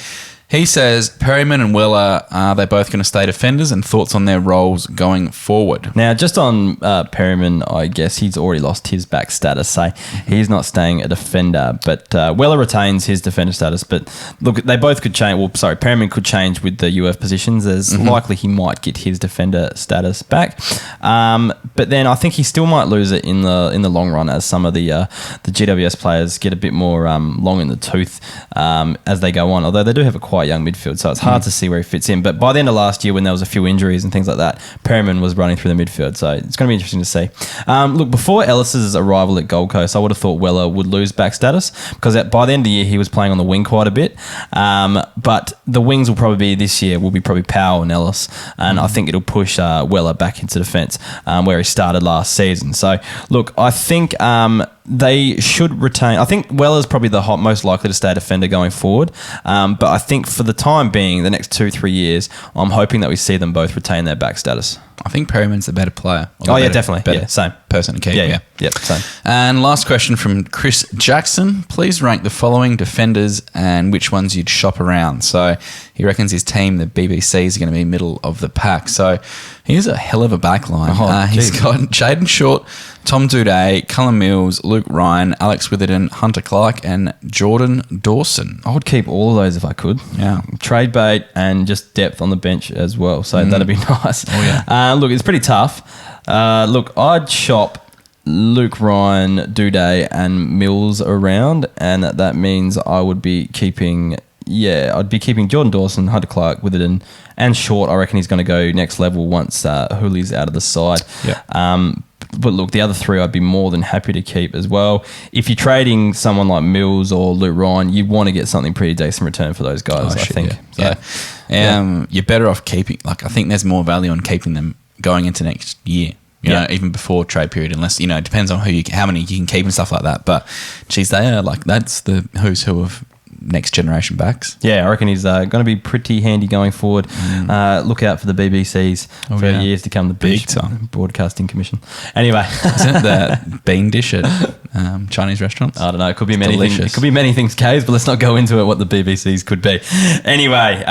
he says, Perryman and Weller, are they both going to stay defenders, and thoughts on their roles going forward? Now, just on Perryman, I guess he's already lost his back status, so he's not staying a defender. But Weller retains his defender status. But look, they both could change. Perryman could change with the UF positions. There's likely he might get his defender status back. But then I think he still might lose it in the long run as some of the GWS players get a bit more long in the tooth as they go on. Although they do have a quite young midfield, so it's hard to see where he fits in. But by the end of last year, when there was a few injuries and things like that, Perryman was running through the midfield, so it's going to be interesting to see. Look, before Ellis's arrival at Gold Coast, I would have thought Weller would lose back status because by the end of the year, he was playing on the wing quite a bit. But the wings will probably be probably Powell and Ellis, and I think it'll push Weller back into defence where he started last season. So, look, I think they should retain. I think Weller's probably the most likely to stay a defender going forward. But I think for the time being, the next 2-3 years, I'm hoping that we see them both retain their back status. I think Perryman's the better player. Definitely. Better same person to keep. Yeah, same. And last question from Chris Jackson. Please rank the following defenders and which ones you'd shop around. So he reckons his team, the BBC, is going to be middle of the pack. So he's a hell of a back line. He's got Jaden Short, Tom Duday, Cullen Mills, Luke Ryan, Alex Witherden, Hunter Clark, and Jordan Dawson. I would keep all of those if I could. Yeah. Trade bait and just depth on the bench as well. So that'd be nice. Oh, yeah. Look, it's pretty tough. Look, I'd shop Luke Ryan, Duday, and Mills around, and that means I would be keeping... Yeah, I'd be keeping Jordan Dawson, Hunter Clark, Witherden, and Short. I reckon he's going to go next level once Hooley's out of the side. Yeah. But look, the other three I'd be more than happy to keep as well. If you're trading someone like Mills or Luke Ryan, you want to get something pretty decent return for those guys, I think. Yeah. You're better off keeping... I think there's more value on keeping them going into next year. You know, even before trade period, unless, it depends on how many you can keep and stuff like that. But, geez, they are that's the who's who of next generation backs. Yeah, I reckon he's going to be pretty handy going forward. Look out for the BBCs for years to come, the Big time Broadcasting Commission. Anyway. Isn't it that bean dish at Chinese restaurants. I don't know. It could be many things. Delicious. It could be many things, Caves, but let's not go into it. What the BBCs could be. Anyway,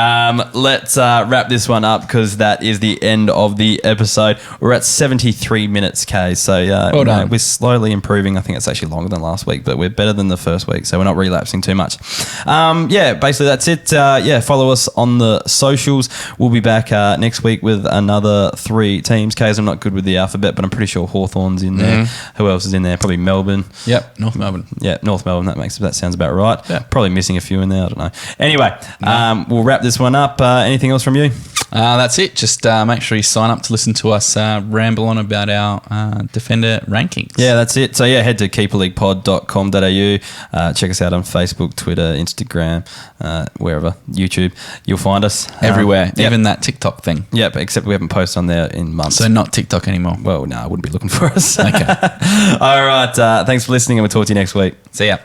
let's wrap this one up because that is the end of the episode. We're at 73 minutes, Caves. So Well done. we're slowly improving. I think it's actually longer than last week, but we're better than the first week, so we're not relapsing too much. Basically that's it. Follow us on the socials. We'll be back next week with another 3 teams. Caves, I'm not good with the alphabet, but I'm pretty sure Hawthorn's in there. Who else is in there? Probably Melbourne. Yep, North Melbourne. Yeah, North Melbourne. That sounds about right. Yeah. Probably missing a few in there. I don't know. Anyway, we'll wrap this one up. Anything else from you? That's it. Just make sure you sign up to listen to us ramble on about our defender rankings. Yeah, that's it. So head to keeperleaguepod.com.au. Check us out on Facebook, Twitter, Instagram, wherever, YouTube. You'll find us Everywhere, Yep. even that TikTok thing. Yep, except we haven't posted on there in months. So not TikTok anymore. well, no, I wouldn't be looking for us. Okay. All right. Thanks for listening, and we'll talk to you next week. See ya.